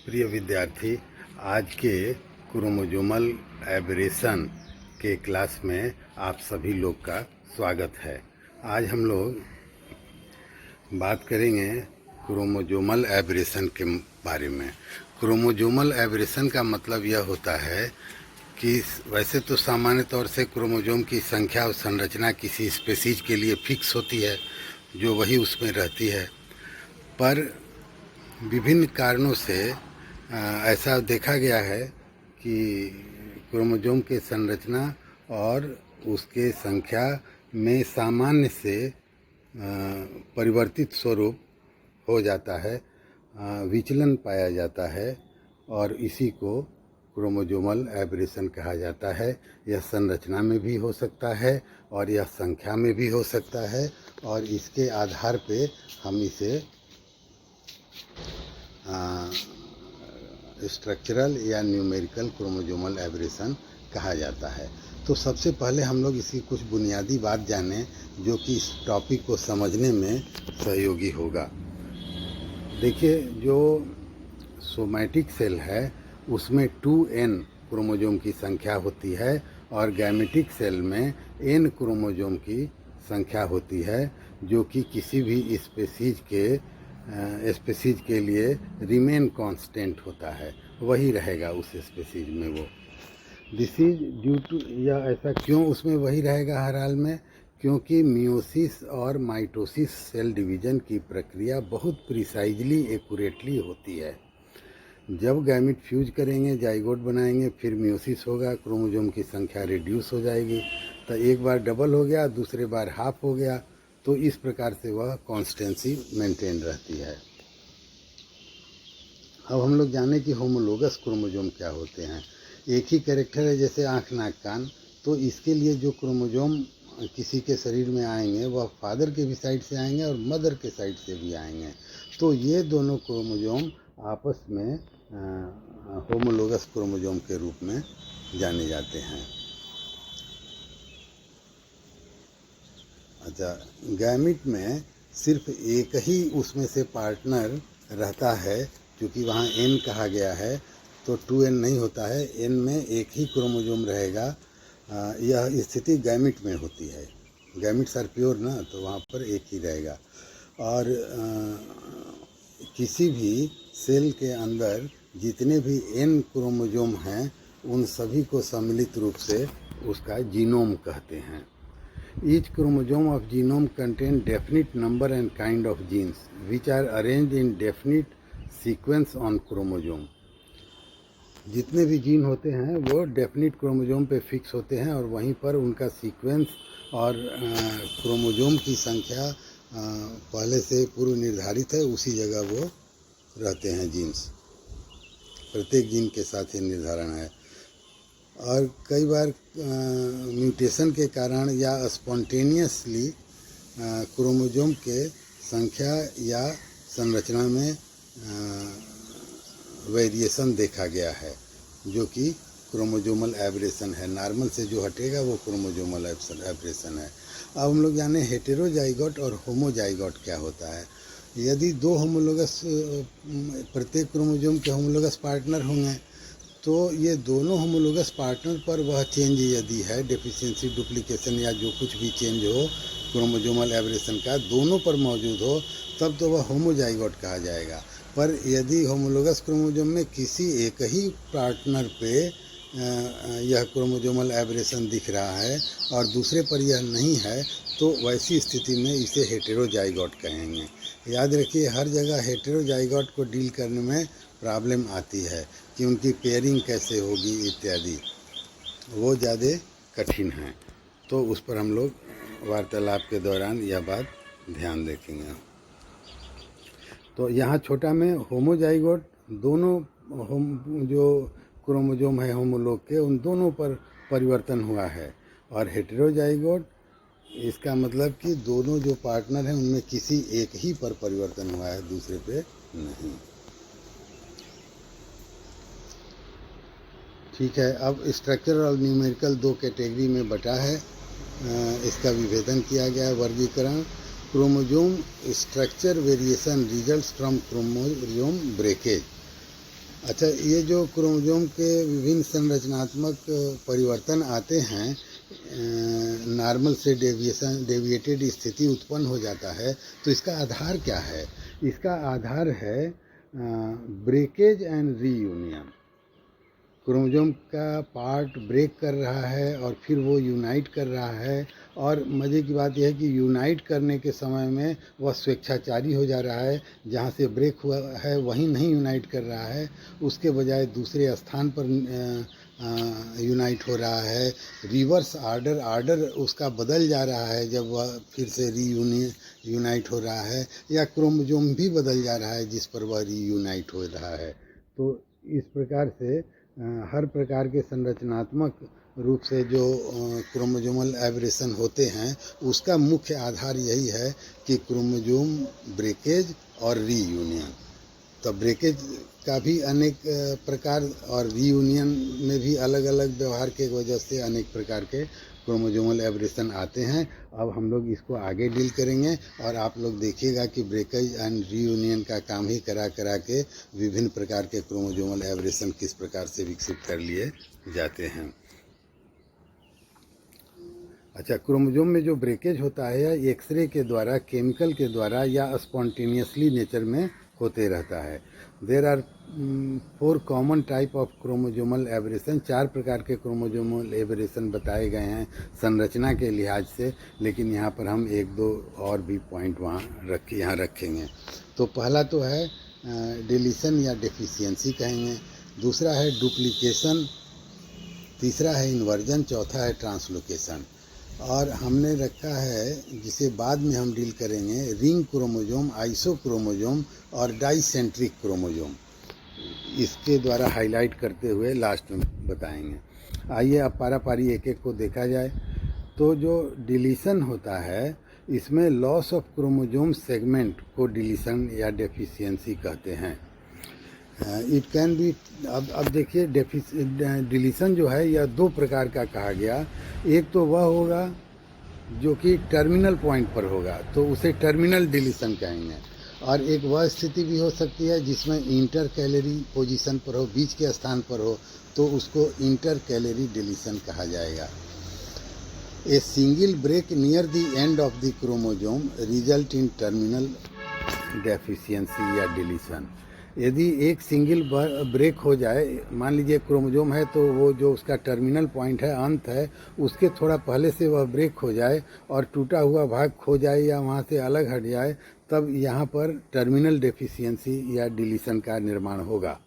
प्रिय विद्यार्थी, आज के क्रोमोसोमल एबरेशन के क्लास में आप सभी लोग का स्वागत है। आज हम लोग बात करेंगे क्रोमोसोमल एबरेशन के बारे में। क्रोमोसोमल एबरेशन का मतलब यह होता है कि वैसे तो सामान्य तौर से क्रोमोसोम की संख्या और संरचना किसी स्पेसीज के लिए फिक्स होती है, जो वही उसमें रहती है, पर विभिन्न कारणों से ऐसा देखा गया है कि क्रोमोसोम के संरचना और उसके संख्या में सामान्य से परिवर्तित स्वरूप हो जाता है, विचलन पाया जाता है और इसी को क्रोमोसोमल एबरेशन कहा जाता है। यह संरचना में भी हो सकता है और यह संख्या में भी हो सकता है और इसके आधार पे हम इसे स्ट्रक्चरल या न्यूमेरिकल क्रोमोसोमल एबरेशन कहा जाता है। तो सबसे पहले हम लोग इसकी कुछ बुनियादी बात जानें जो कि इस टॉपिक को समझने में सहयोगी होगा। देखिए, जो सोमैटिक सेल है उसमें 2n क्रोमोसोम की संख्या होती है और गैमेटिक सेल में n क्रोमोसोम की संख्या होती है, जो कि किसी भी स्पेसीज के लिए रिमेन कांस्टेंट होता है, वही रहेगा उस स्पेसीज में वो। दिस इज ड्यू टू, या ऐसा क्यों उसमें वही रहेगा हर हाल में? क्योंकि मियोसिस और माइटोसिस सेल डिवीज़न की प्रक्रिया बहुत प्रिसाइजली एक्यूरेटली होती है। जब गैमेट फ्यूज करेंगे, जाइगोट बनाएंगे, फिर मियोसिस होगा, क्रोमोसोम की संख्या रिड्यूस हो जाएगी, तो एक बार डबल हो गया, दूसरे बार हाफ हो गया, तो इस प्रकार से वह कॉन्स्टेंसी मेंटेन रहती है। अब हम लोग जाने कि होमोलोगस क्रोमोसोम क्या होते हैं। एक ही कैरेक्टर है, जैसे आँख नाक कान, तो इसके लिए जो क्रोमोसोम किसी के शरीर में आएंगे वह फादर के भी साइड से आएंगे और मदर के साइड से भी आएंगे। तो ये दोनों क्रोमोसोम आपस में होमोलोगस क्रोमोसोम के रूप में जाने जाते हैं। अच्छा, गैमेट में सिर्फ एक ही उसमें से पार्टनर रहता है, क्योंकि वहाँ n कहा गया है, तो 2n नहीं होता है, n में एक ही क्रोमोसोम रहेगा। यह स्थिति गैमेट में होती है। गैमेट्स आर प्योर ना, तो वहाँ पर एक ही रहेगा। और किसी भी सेल के अंदर जितने भी n क्रोमोसोम हैं, उन सभी को सम्मिलित रूप से उसका जीनोम कहते हैं। Each chromosome of genome contain definite number and kind of genes which are arranged in definite sequence on chromosome. जितने भी जीन होते हैं वो डेफिनिट क्रोमोसोम पे फिक्स होते हैं और वहीं पर उनका सीक्वेंस और क्रोमोसोम की संख्या पहले से पूर्व निर्धारित है, उसी जगह वो रहते हैं जीन्स। प्रत्येक जीन के साथ ये निर्धारण है। और कई बार म्यूटेशन के कारण या स्पॉन्टेनियसली क्रोमोसोम के संख्या या संरचना में वेरिएशन देखा गया है, जो कि क्रोमोसोमल एबरेशन है। नॉर्मल से जो हटेगा वो क्रोमोसोमल एबरेशन है। अब हम लोग जाने हेटेरोजाइगोट और होमोजाइगोट क्या होता है। यदि दो होमोलोगस, प्रत्येक क्रोमोसोम के होमोलोगस पार्टनर होंगे, तो ये दोनों होमोलोगस पार्टनर पर वह चेंज यदि है, डेफिशिएंसी, डुप्लीकेशन या जो कुछ भी चेंज हो क्रोमोसोमल एबरेशन का, दोनों पर मौजूद हो, तब तो वह होमोजाइगोट कहा जाएगा। पर यदि होमोलोगस क्रोमोसोम में किसी एक ही पार्टनर पे यह क्रोमोसोमल एबरेशन दिख रहा है और दूसरे पर यह नहीं है, तो वैसी स्थिति में इसे हेटेरोजाइगोट कहेंगे। याद रखिए, हर जगह हेटेरोजाइगोट को डील करने में प्रॉब्लम आती है कि उनकी पेयरिंग कैसे होगी इत्यादि, वो ज़्यादा कठिन है। तो उस पर हम लोग वार्तालाप के दौरान यह बात ध्यान देखेंगे। तो यहाँ छोटा में होमोजाइगोट, दोनों जो क्रोमोसोम है होमोलोग के, उन दोनों पर परिवर्तन हुआ है। और हेटेरोजाइगोट, इसका मतलब कि दोनों जो पार्टनर हैं उनमें किसी एक ही पर परिवर्तन हुआ है, दूसरे पे नहीं। ठीक है, अब स्ट्रक्चर और न्यूमेरिकल दो कैटेगरी में बटा है, इसका विभेदन किया गया है, वर्गीकरण। Chromosome structure variation results from chromosome breakage. अच्छा, ये जो क्रोमोसोम के विभिन्न संरचनात्मक परिवर्तन आते हैं, नॉर्मल से डेविएटेड स्थिति उत्पन्न हो जाता है, तो इसका आधार क्या है? इसका आधार है ब्रेकेज एंड रीयूनियन। क्रोमोसोम का पार्ट ब्रेक कर रहा है और फिर वो यूनाइट कर रहा है, और मज़े की बात यह है कि यूनाइट करने के समय में वह स्वेच्छाचारी हो जा रहा है, जहाँ से ब्रेक हुआ है वहीं नहीं यूनाइट कर रहा है, उसके बजाय दूसरे स्थान पर यूनाइट हो रहा है। रिवर्स आर्डर उसका बदल जा रहा है जब वह फिर से यूनाइट हो रहा है, या क्रोमोसोम भी बदल जा रहा है जिस पर वह रीयूनाइट हो रहा है। तो इस प्रकार से हर प्रकार के संरचनात्मक रूप से जो क्रोमोसोमल एब्रेशन होते हैं, उसका मुख्य आधार यही है कि क्रोमोसोम ब्रेकेज और रीयूनियन। तो ब्रेकेज का भी अनेक प्रकार और रीयूनियन में भी अलग अलग व्यवहार के वजह से अनेक प्रकार के क्रोमोसोमल एब्रेशन आते हैं। अब हम लोग इसको आगे डील करेंगे, और आप लोग देखिएगा कि ब्रेकेज एंड रीयूनियन का काम ही करा के विभिन्न प्रकार के क्रोमोसोमल एब्रेशन किस प्रकार से विकसित कर लिए जाते हैं। अच्छा, क्रोमोसोम में जो ब्रेकेज होता है एक्सरे के द्वारा, केमिकल के द्वारा या स्पॉन्टेनियसली नेचर में होते रहता है। There are 4 common type of chromosomal aberration. 4 प्रकार के क्रोमोसोमल एब्रेशन बताए गए हैं संरचना के लिहाज से, लेकिन यहाँ पर हम 1-2 और भी पॉइंट यहाँ रखेंगे। तो पहला तो है डिलीशन या डेफिशिएंसी कहेंगे, दूसरा है डुप्लीकेशन, तीसरा है इन्वर्जन, चौथा है ट्रांसलोकेशन, और हमने रखा है जिसे बाद में हम डील करेंगे रिंग क्रोमोसोम, आइसोक्रोमोसोम और डाइसेंट्रिक क्रोमोसोम। इसके द्वारा हाईलाइट करते हुए लास्ट में बताएंगे। आइए अब पारा पारी एक एक को देखा जाए। तो जो डिलीशन होता है, इसमें लॉस ऑफ क्रोमोसोम सेगमेंट को डिलीशन या डेफिशिएंसी कहते हैं। इट कैन बी, अब देखिए डिलीशन जो है यह 2 प्रकार का कहा गया। एक तो वह होगा जो कि टर्मिनल पॉइंट पर होगा, तो उसे टर्मिनल डिलीशन कहेंगे, और एक वह स्थिति भी हो सकती है जिसमें इंटर कैलोरी पोजीशन पर हो, बीच के स्थान पर हो, तो उसको इंटर कैलोरी डिलीशन कहा जाएगा। A single break near the end of the chromosome result in terminal deficiency या डिलीशन। यदि एक सिंगल ब्रेक हो जाए, मान लीजिए क्रोमोसोम है तो वो जो उसका टर्मिनल पॉइंट है, अंत है, उसके थोड़ा पहले से वह ब्रेक हो जाए और टूटा हुआ भाग खो जाए या वहाँ से अलग हट जाए, तब यहाँ पर टर्मिनल डेफिशिएंसी या डिलीशन का निर्माण होगा।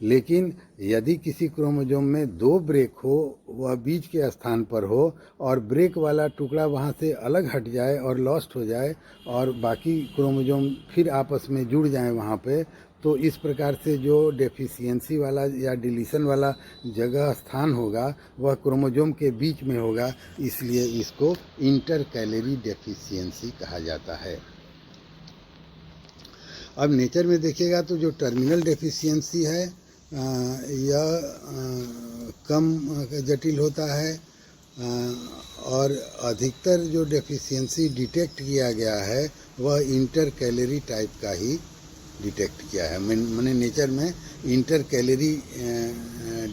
लेकिन यदि किसी क्रोमोसोम में 2 ब्रेक हो, वह बीच के स्थान पर हो, और ब्रेक वाला टुकड़ा वहाँ से अलग हट जाए और लॉस्ट हो जाए, और बाकी क्रोमोसोम फिर आपस में जुड़ जाएं वहाँ पे, तो इस प्रकार से जो डेफिशिएंसी वाला या डिलीशन वाला जगह स्थान होगा वह क्रोमोसोम के बीच में होगा, इसलिए इसको इंटर कैलोरी डेफिशिएंसी कहा जाता है। अब नेचर में देखिएगा तो जो टर्मिनल डेफिशिएंसी है यह कम जटिल होता है, और अधिकतर जो डेफिशिएंसी डिटेक्ट किया गया है वह इंटर कैलोरी टाइप का ही डिटेक्ट किया है। मैंने नेचर में इंटर कैलोरी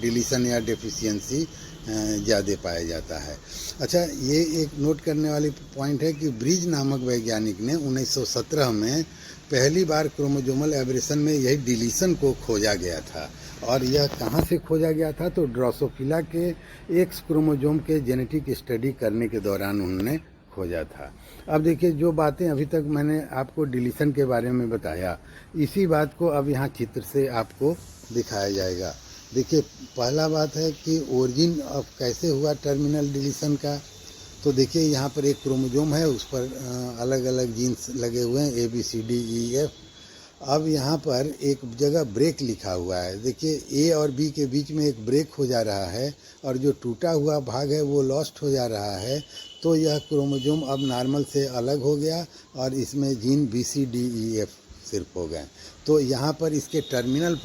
डिलीशन या डेफिशिएंसी ज़्यादा पाया जाता है। अच्छा, ये एक नोट करने वाली पॉइंट है कि ब्रिज नामक वैज्ञानिक ने 1917 में पहली बार क्रोमोसोमल एब्रेशन में यही डिलीशन को खोजा गया था, और यह कहाँ से खोजा गया था, तो ड्रोसोफिला के एक्स क्रोमोसोम के जेनेटिक स्टडी करने के दौरान उन्होंने खोजा था। अब देखिए, जो बातें अभी तक मैंने आपको डिलीशन के बारे में बताया, इसी बात को अब यहाँ चित्र से आपको दिखाया जाएगा। देखिए, पहला बात है कि ओरिजिन ऑफ कैसे हुआ टर्मिनल डिलीशन का। तो देखिए, यहाँ पर एक क्रोमोसोम है, उस पर अलग अलग जीन्स लगे हुए हैं, ABCDEF। अब यहाँ पर एक जगह ब्रेक लिखा हुआ है। देखिए, A और B के बीच में एक ब्रेक हो जा रहा है, और जो टूटा हुआ भाग है वो लॉस्ट हो जा रहा है। तो यह क्रोमोसोम अब नॉर्मल से अलग हो गया, और इसमें जीन BCDEF सिर्फ हो गए। तो यहाँ पर इसके टर्मिनल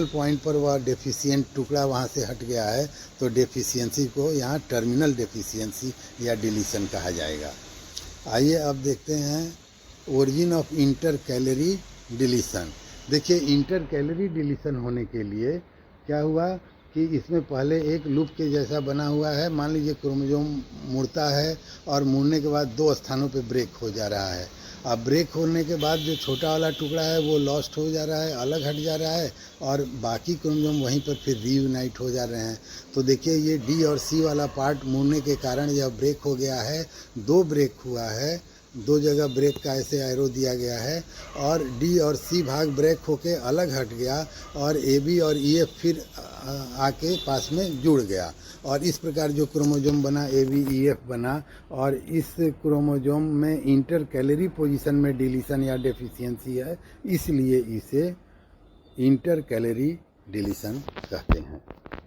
पॉइंट पर वह डेफिशिएंट टुकड़ा वहाँ से हट गया है, तो डेफिशिएंसी को यहाँ टर्मिनल डेफिशिएंसी या डिलीशन कहा जाएगा। आइए अब देखते हैं origin of inter calorie deletion. देखिए इंटर कैलोरी डिलीशन होने के लिए क्या हुआ कि इसमें पहले एक लूप के जैसा बना हुआ है, मान लीजिए क्रोमोसोम मुड़ता है और मुड़ने के बाद 2 स्थानों पे ब्रेक हो जा रहा है। अब ब्रेक होने के बाद जो छोटा वाला टुकड़ा है वो लॉस्ट हो जा रहा है, अलग हट जा रहा है, और बाकी क्रोमोसोम वहीं पर फिर रीयूनाइट हो जा रहे हैं। तो देखिए ये डी और सी वाला पार्ट मुड़ने के कारण यह ब्रेक हो गया है, 2 ब्रेक हुआ है, 2 जगह ब्रेक का ऐसे एरो दिया गया है, और डी और सी भाग ब्रेक होके अलग हट गया, और ए बी और ई एफ फिर आके पास में जुड़ गया, और इस प्रकार जो क्रोमोसोम बना ए बी ई एफ बना। और इस क्रोमोसोम में इंटर कैलोरी पोजीशन में डिलीशन या डेफिशिएंसी है, इसलिए इसे इंटर कैलोरी डिलीशन कहते हैं।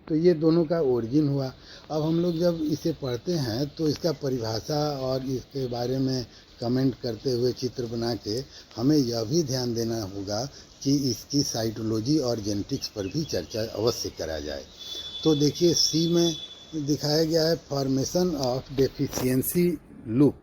तो ये दोनों का ओरिजिन हुआ। अब हम लोग जब इसे पढ़ते हैं तो इसका परिभाषा और इसके बारे में कमेंट करते हुए चित्र बना के हमें यह भी ध्यान देना होगा कि इसकी साइटोलॉजी और जेनेटिक्स पर भी चर्चा अवश्य करा जाए। तो देखिए सी में दिखाया गया है formation of deficiency loop,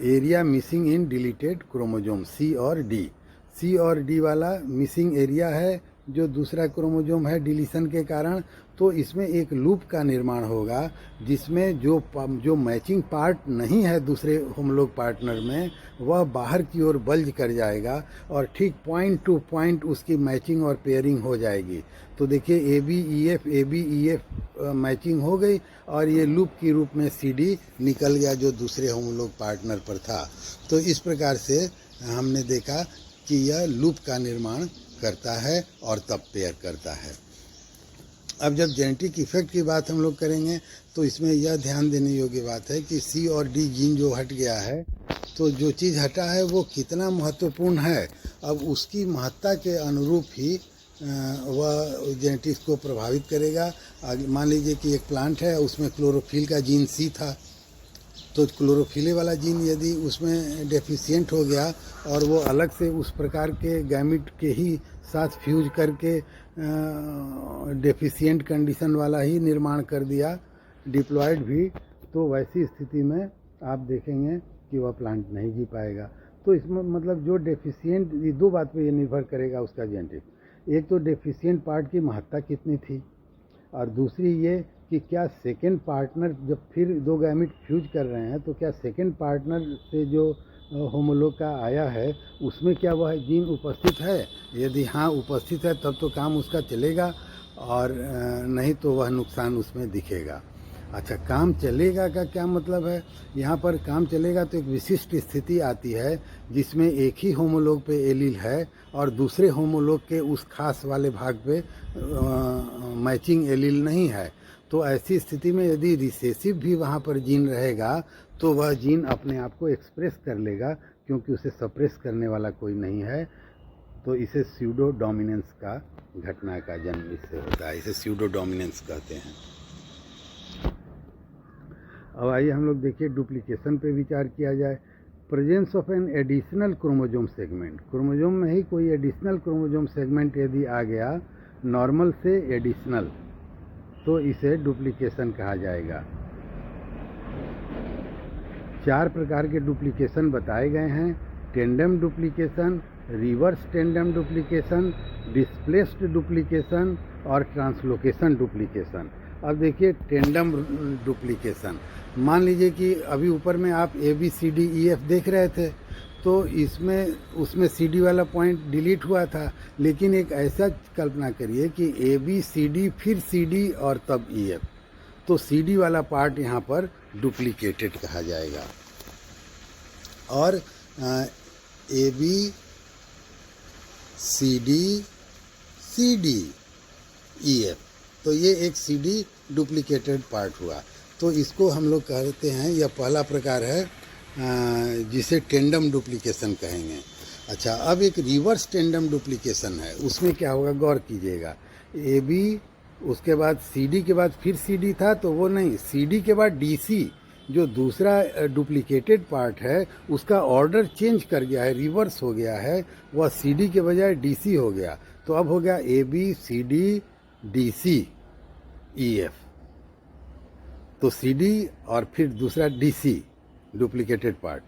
area missing in deleted chromosome C और डी। सी और डी वाला मिसिंग एरिया है जो दूसरा क्रोमोसोम है डिलीशन के कारण। तो इसमें एक लूप का निर्माण होगा जिसमें जो मैचिंग पार्ट नहीं है दूसरे होमोलॉग पार्टनर में, वह बाहर की ओर बल्ज कर जाएगा और ठीक पॉइंट टू पॉइंट उसकी मैचिंग और पेयरिंग हो जाएगी। तो देखिए A B E F matching हो गई और ये लूप के रूप में सी डी निकल गया जो दूसरे होमोलॉग पार्टनर पर था। तो इस प्रकार से हमने देखा कि यह लूप का निर्माण करता है और तब पेयर करता है। अब जब जेनेटिक इफेक्ट की बात हम लोग करेंगे तो इसमें यह ध्यान देने योग्य बात है कि सी और डी जीन जो हट गया है, तो जो चीज़ हटा है वो कितना महत्वपूर्ण है, अब उसकी महत्ता के अनुरूप ही वह जेनेटिक्स को प्रभावित करेगा। मान लीजिए कि एक प्लांट है, उसमें क्लोरोफिल का जीन सी था, तो क्लोरोफिले वाला जीन यदि उसमें डेफिशिएंट हो गया और वो अलग से उस प्रकार के गैमिट के ही साथ फ्यूज करके डेफिशिएंट कंडीशन वाला ही निर्माण कर दिया, डिप्लॉयड भी, तो वैसी स्थिति में आप देखेंगे कि वह प्लांट नहीं जी पाएगा। तो इसमें मतलब जो डेफिशिएंट, ये 2 बात पे ये निर्भर करेगा उसका जेनेटिक्स। एक तो डेफिशिएंट पार्ट की महत्ता कितनी थी, और दूसरी ये कि क्या सेकेंड पार्टनर जब फिर 2 गैमिट फ्यूज कर रहे हैं तो क्या सेकेंड पार्टनर से जो होमोलॉग का आया है उसमें क्या वह जीन उपस्थित है। यदि हाँ उपस्थित है तब तो काम उसका चलेगा, और नहीं तो वह नुकसान उसमें दिखेगा। अच्छा, काम चलेगा का क्या मतलब है? यहाँ पर काम चलेगा तो एक विशिष्ट स्थिति आती है जिसमें एक ही होमोलॉग पे एलील है और दूसरे होमोलॉग के उस खास वाले भाग पे मैचिंग एलील नहीं है। तो ऐसी स्थिति में यदि रिसेसिव भी वहाँ पर जीन रहेगा तो वह जीन अपने आप को एक्सप्रेस कर लेगा, क्योंकि उसे सप्रेस करने वाला कोई नहीं है। तो इसे स्यूडो डोमिनेंस का घटना का जन्म इससे होता है, इसे स्यूडो डोमिनेंस कहते हैं। अब आइए हम लोग देखिए डुप्लीकेशन पे विचार किया जाए। Presence of an additional chromosome segment, chromosome में ही कोई एडिशनल क्रोमोसोम सेगमेंट यदि आ गया नॉर्मल से एडिशनल, तो इसे डुप्लीकेशन कहा जाएगा। 4 प्रकार के डुप्लीकेशन बताए गए हैं: tandem duplication, reverse tandem duplication, displaced duplication और ट्रांसलोकेशन डुप्लीकेशन। अब देखिए टेंडम डुप्लीकेशन, मान लीजिए कि अभी ऊपर में आप A B C D E F देख रहे थे, तो इसमें उसमें सी डी वाला पॉइंट डिलीट हुआ था, लेकिन एक ऐसा कल्पना करिए कि ए बी सी डी फिर सी डी और तब ई एफ, तो सी डी वाला पार्ट यहाँ पर डुप्लीकेटेड कहा जाएगा। और A B C D E F, तो ये एक सी डी डुप्लीकेटेड पार्ट हुआ। तो इसको हम लोग कहते हैं, यह पहला प्रकार है जिसे टेंडम डुप्लीकेशन कहेंगे। अच्छा, अब एक रिवर्स टेंडम डुप्लीकेशन है, उसमें क्या होगा गौर कीजिएगा। ए बी, उसके बाद सी डी के बाद फिर सी डी था, तो वो नहीं, सी डी के बाद डी सी, जो दूसरा डुप्लीकेटेड पार्ट है उसका ऑर्डर चेंज कर गया है, रिवर्स हो गया है, वह सी डी के बजाय डी सी हो गया। तो अब हो गया A B C D D C E F, तो सी डी और फिर दूसरा डी सी डुप्लीकेटेड पार्ट,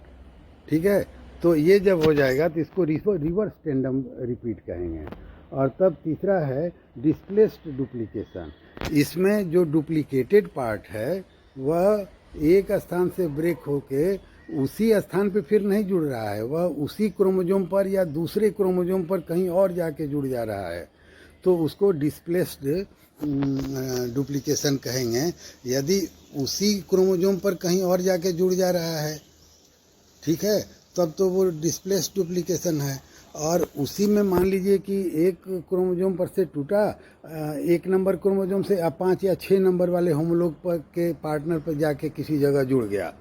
ठीक है। तो ये जब हो जाएगा तो इसको रिवर्स टेंडम रिपीट कहेंगे। और तब तीसरा है डिस्प्लेस्ड डुप्लीकेशन। इसमें जो डुप्लीकेटेड पार्ट है वह एक स्थान से ब्रेक होके उसी स्थान पे फिर नहीं जुड़ रहा है, वह उसी क्रोमोसोम पर या दूसरे क्रोमोसोम पर कहीं और जाके जुड़ जा रहा है, तो उसको डिस्प्लेस्ड डुप्लीकेशन कहेंगे। यदि उसी क्रोमोसोम पर कहीं और जाके जुड़ जा रहा है, ठीक है, तब तो वो डिस्प्लेस्ड डुप्लीकेशन है। और उसी में मान लीजिए कि एक क्रोमोसोम पर से टूटा, एक नंबर क्रोमोसोम से अब 5 या 6 नंबर वाले होमोलोग पर के पार्टनर पर जाके किसी जगह जुड़ गया,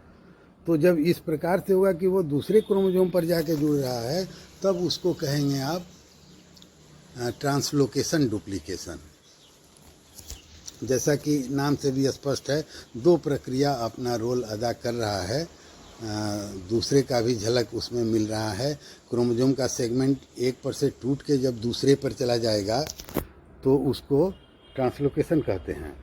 तो जब इस प्रकार से होगा कि वो दूसरे क्रोमोसोम पर जाके जुड़ रहा है, तब उसको कहेंगे आप ट्रांसलोकेशन डुप्लीकेशन। जैसा कि नाम से भी स्पष्ट है, दो प्रक्रिया अपना रोल अदा कर रहा है, दूसरे का भी झलक उसमें मिल रहा है। क्रोमोसोम का सेगमेंट एक पर से टूट के जब दूसरे पर चला जाएगा तो उसको ट्रांसलोकेशन कहते हैं।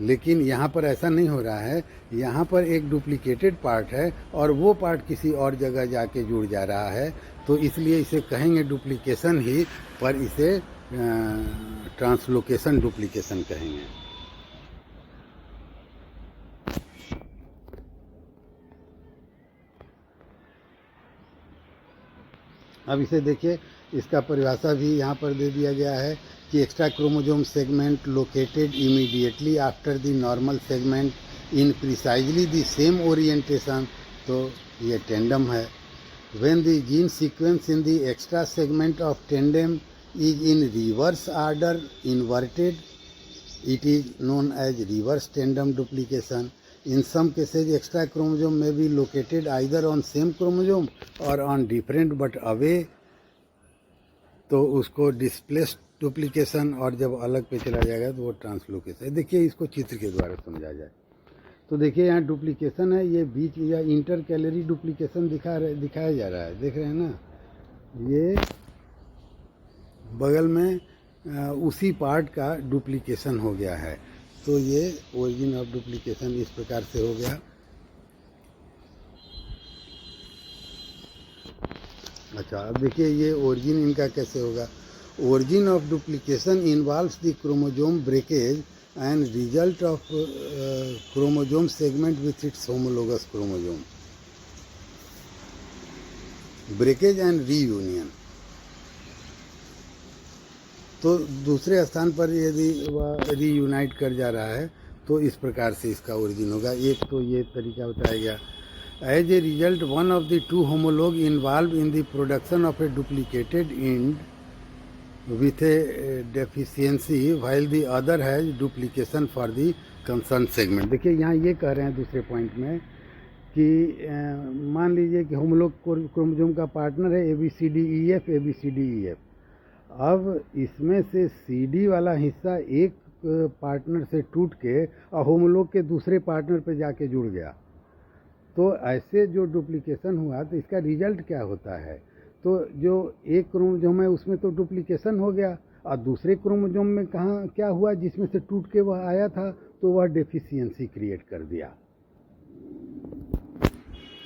लेकिन यहाँ पर ऐसा नहीं हो रहा है, यहाँ पर एक डुप्लीकेटेड पार्ट है और वो पार्ट किसी और जगह जाके जुड़ जा रहा है, तो इसलिए इसे कहेंगे डुप्लीकेशन ही, पर इसे ट्रांसलोकेशन डुप्लीकेशन कहेंगे। अब इसे देखिए, इसका परिभाषा भी यहाँ पर दे दिया गया है कि extra chromosome segment located immediately after the normal segment in precisely the same orientation, तो ये टेंडम है। When the gene sequence in the extra segment of tandem is in reverse order inverted, it is known as reverse tandem duplication. In some cases, extra chromosome may be located either on same chromosome or on different but away, तो उसको displaced duplication, और जब अलग पे चला जाएगा तो वो ट्रांसलोकेशन। देखिए, इसको चित्र के द्वारा समझा जाए तो देखिए, यहाँ डुप्लीकेशन है, ये बीच या इंटर कैलोरी डुप्लीकेशन दिखाया जा रहा है, देख रहे हैं ना, ये बगल में उसी पार्ट का डुप्लीकेशन हो गया है, तो ये ओरिजिन ऑफ डुप्लीकेशन इस प्रकार से हो गया। अच्छा, अब देखिए ये ओरिजिन इनका कैसे होगा। Origin of duplication involves the chromosome breakage and result of chromosome segment with its homologous chromosome, breakage and reunion. तो दूसरे स्थान पर यदि वह रीयूनाइट कर जा रहा है तो इस प्रकार से इसका ओरिजिन होगा। एक तो ये तरीका बताया गया। As a result, one of the two homolog involve in the production of a duplicated and with a deficiency while the other has duplication for the concern segment. देखिए, यहाँ ये कह रहे हैं दूसरे पॉइंट में कि मान लीजिए कि होमोलॉग क्रोमोसोम का पार्टनर है ABCDEF ABCDEF। अब इसमें से CD वाला हिस्सा एक पार्टनर से टूट के और होमोलॉग के दूसरे पार्टनर पे जाके जुड़ गया, तो ऐसे जो डुप्लीकेशन हुआ तो इसका रिजल्ट क्या होता है, तो जो एक क्रोमोसोम है उसमें तो डुप्लीकेशन हो गया, और दूसरे क्रोमोसोम में कहाँ क्या हुआ, जिसमें से टूट के वह आया था, तो वह डेफिशिएंसी क्रिएट कर दिया।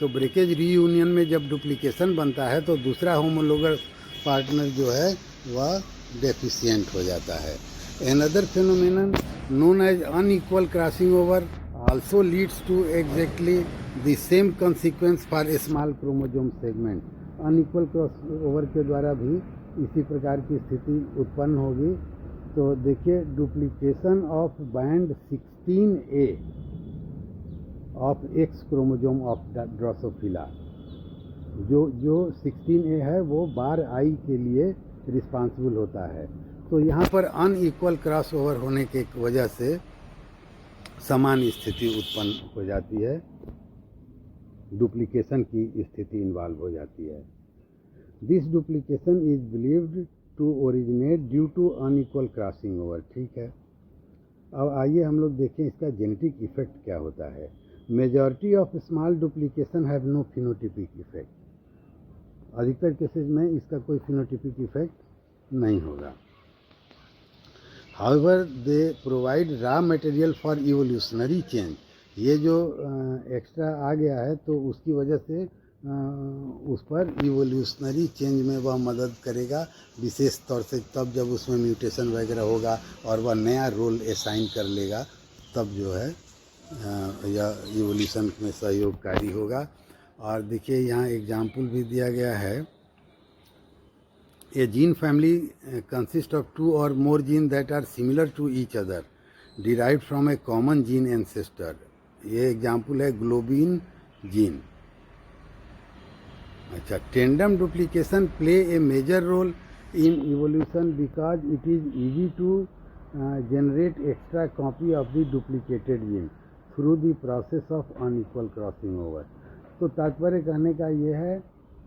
तो ब्रेकेज रीयूनियन में जब डुप्लीकेशन बनता है तो दूसरा होमोलोगस पार्टनर जो है वह डेफिशिएंट हो जाता है। Another phenomenon known as unequal crossing over also leads to exactly the same consequence for a small chromosome segment. Unequal crossover के द्वारा भी इसी प्रकार की स्थिति उत्पन्न होगी। तो देखिए, duplication of band 16A of X chromosome of Drosophila, जो 16A है वो बार I के लिए रिस्पॉन्सिबल होता है। तो यहाँ पर अनइक्वल क्रॉस ओवर होने के वजह से समान स्थिति उत्पन्न हो जाती है, डुप्लीकेशन की स्थिति इन्वॉल्व हो जाती है। This duplication is believed to originate due to unequal crossing over. ठीक है, अब आइए हम लोग देखें इसका जेनेटिक इफेक्ट क्या होता है। Majority of small duplication have no phenotypic effect. अधिकतर केसेस में इसका कोई फिनोटिपिक इफेक्ट नहीं होगा। However they provide raw material for evolutionary change. ये जो एक्स्ट्रा आ गया है तो उसकी वजह से उस पर इवोल्यूशनरी चेंज में वह मदद करेगा, विशेष तौर से तब जब उसमें म्यूटेशन वगैरह होगा और वह नया रोल असाइन कर लेगा, तब जो है यह इवोल्यूशन में सहयोगकारी होगा। और देखिए यहाँ एग्जाम्पल भी दिया गया है, a gene family consist of 2 or more gene that are similar to each other derived from a common gene ancestor. ये एग्जाम्पल है ग्लोबिन जीन। अच्छा, tandem duplication play a major role in evolution because it is easy to generate extra copy of the duplicated gene through the process of unequal crossing over. तो तात्पर्य कहने का ये है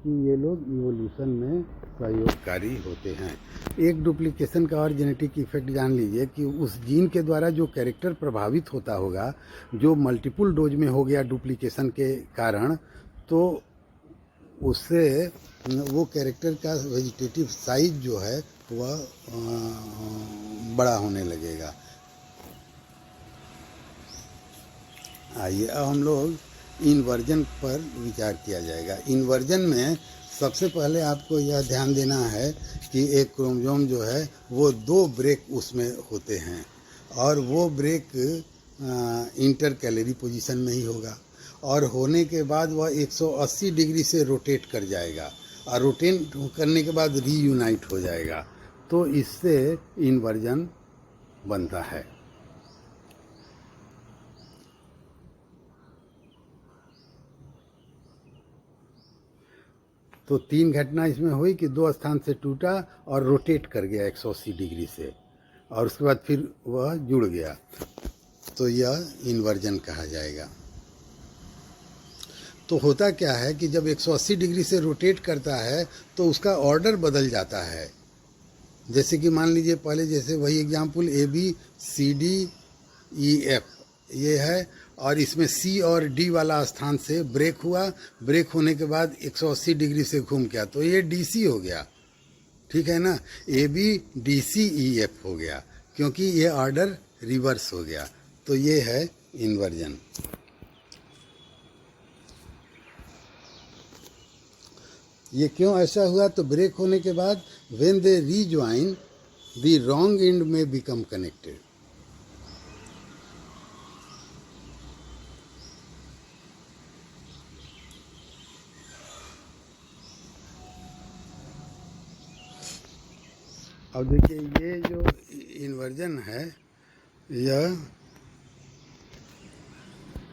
कि ये लोग इवोल्यूशन में सहयोगकारी होते हैं। एक डुप्लीकेशन का और जेनेटिक इफेक्ट जान लीजिए कि उस जीन के द्वारा जो कैरेक्टर प्रभावित होता होगा, जो मल्टीपल डोज में हो गया डुप्लीकेशन के कारण, तो उससे वो कैरेक्टर का वेजिटेटिव साइज जो है वह बड़ा होने लगेगा। आइए अब हम लोग इन्वर्जन पर विचार किया जाएगा। इन्वर्जन में सबसे पहले आपको यह ध्यान देना है कि एक क्रोमोसोम जो है वो 2 ब्रेक उसमें होते हैं, और वो ब्रेक इंटर कैलरी पोजीशन में ही होगा, और होने के बाद वह 180 डिग्री से रोटेट कर जाएगा, और रोटेट करने के बाद रीयूनाइट हो जाएगा। तो इससे इन्वर्जन बनता है। तो 3 घटना इसमें हुई कि 2 स्थान से टूटा और रोटेट कर गया 180 डिग्री से, और उसके बाद फिर वह जुड़ गया, तो यह इन्वर्जन कहा जाएगा। तो होता क्या है कि जब 180 डिग्री से रोटेट करता है तो उसका ऑर्डर बदल जाता है। जैसे कि मान लीजिए पहले जैसे वही एग्जाम्पल ABCDEF ये है, और इसमें C और D वाला स्थान से ब्रेक हुआ, ब्रेक होने के बाद 180 डिग्री से घूम गया, तो ये DC हो गया, ठीक है ना। ABDCEF हो गया, क्योंकि ये ऑर्डर रिवर्स हो गया। तो ये है इन्वर्जन। ये क्यों ऐसा हुआ? तो ब्रेक होने के बाद when they rejoin the wrong and में बिकम कनेक्टेड। अब देखिए ये जो इन्वर्जन है यह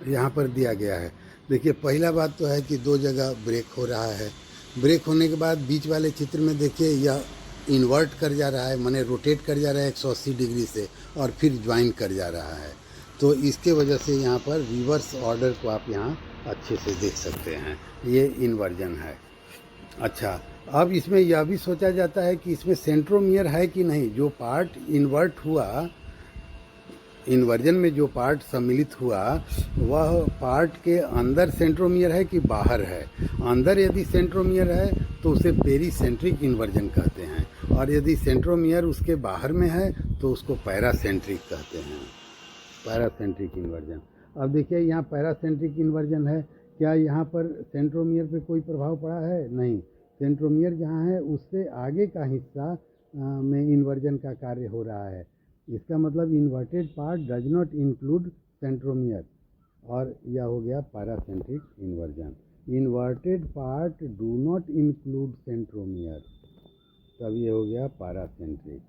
यहाँ पर दिया गया है। देखिए पहला बात तो है कि 2 जगह ब्रेक हो रहा है। ब्रेक होने के बाद बीच वाले चित्र में देखिए यह इन्वर्ट कर जा रहा है, माने रोटेट कर जा रहा है 180 डिग्री से, और फिर ज्वाइन कर जा रहा है। तो इसके वजह से यहाँ पर रिवर्स ऑर्डर को आप यहाँ अच्छे से देख सकते हैं, ये इन्वर्जन है। अच्छा, अब इसमें यह भी सोचा जाता है कि इसमें सेंट्रोमियर है कि नहीं। जो पार्ट इन्वर्ट हुआ, इन्वर्जन में जो पार्ट सम्मिलित हुआ, वह पार्ट के अंदर सेंट्रोमियर है कि बाहर है। अंदर यदि सेंट्रोमियर है तो उसे पेरीसेंट्रिक इन्वर्जन कहते हैं, और यदि सेंट्रोमियर उसके बाहर में है तो उसको पैरासेंट्रिक कहते हैं, पैरासेंट्रिक इन्वर्जन। अब देखिए यहाँ पैरासेंट्रिक इन्वर्जन है, क्या यहाँ पर सेंट्रोमियर पे कोई प्रभाव पड़ा है? नहीं। सेंट्रोमियर जहाँ है उससे आगे का हिस्सा में इन्वर्जन का कार्य हो रहा है। इसका मतलब inverted part does not include centromere, और यह हो गया paracentric inversion. Inverted part do not include centromere, तब ये हो गया पैरासेंट्रिक।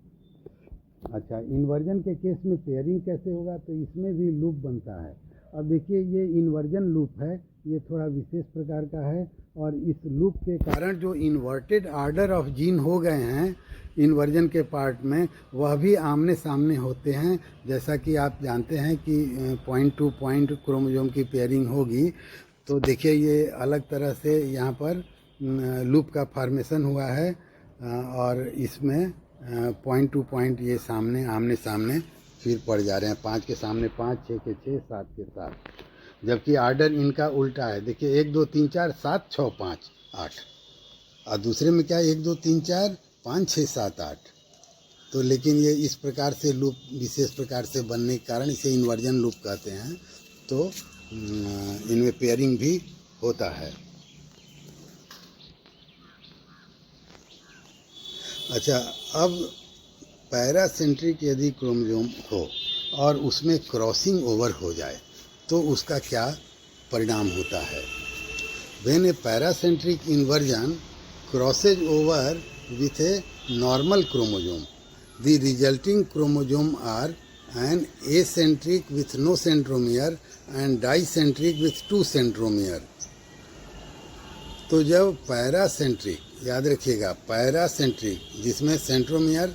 अच्छा, इन्वर्जन के केस में पेयरिंग कैसे होगा? तो इसमें भी लूप बनता है। अब देखिए ये इन्वर्जन लूप है, ये थोड़ा विशेष प्रकार का है, और इस लूप के कारण जो इन्वर्टेड ऑर्डर ऑफ जीन हो गए हैं इन्वर्जन के पार्ट में, वह भी आमने सामने होते हैं। जैसा कि आप जानते हैं कि पॉइंट टू पॉइंट क्रोमोसोम की पेयरिंग होगी, तो देखिए ये अलग तरह से यहाँ पर लूप का फॉर्मेशन हुआ है, और इसमें पॉइंट टू पॉइंट ये सामने आमने सामने फिर पड़ जा रहे हैं। 5 के सामने 5, 6 के 6, 7 के 7, जबकि आर्डर इनका उल्टा है। देखिए 1 2 3 4 7 6 5 8, और दूसरे में क्या 1 2 3 4 5 6 7 8। तो लेकिन ये इस प्रकार से लूप विशेष प्रकार से बनने के कारण इसे इन्वर्जन लूप कहते हैं। तो इनमें पेयरिंग भी होता है। अच्छा, अब पैरासेंट्रिक यदि क्रोमोसोम हो और उसमें क्रॉसिंग ओवर हो जाए तो उसका क्या परिणाम होता है? When A paracentric inversion crosses over with a normal chromosome, the resulting chromosome are an acentric with no centromere and dicentric with 2 centromere. तो जब पैरासेंट्रिक, याद रखिएगा पैरासेंट्रिक जिसमें सेंट्रोमियर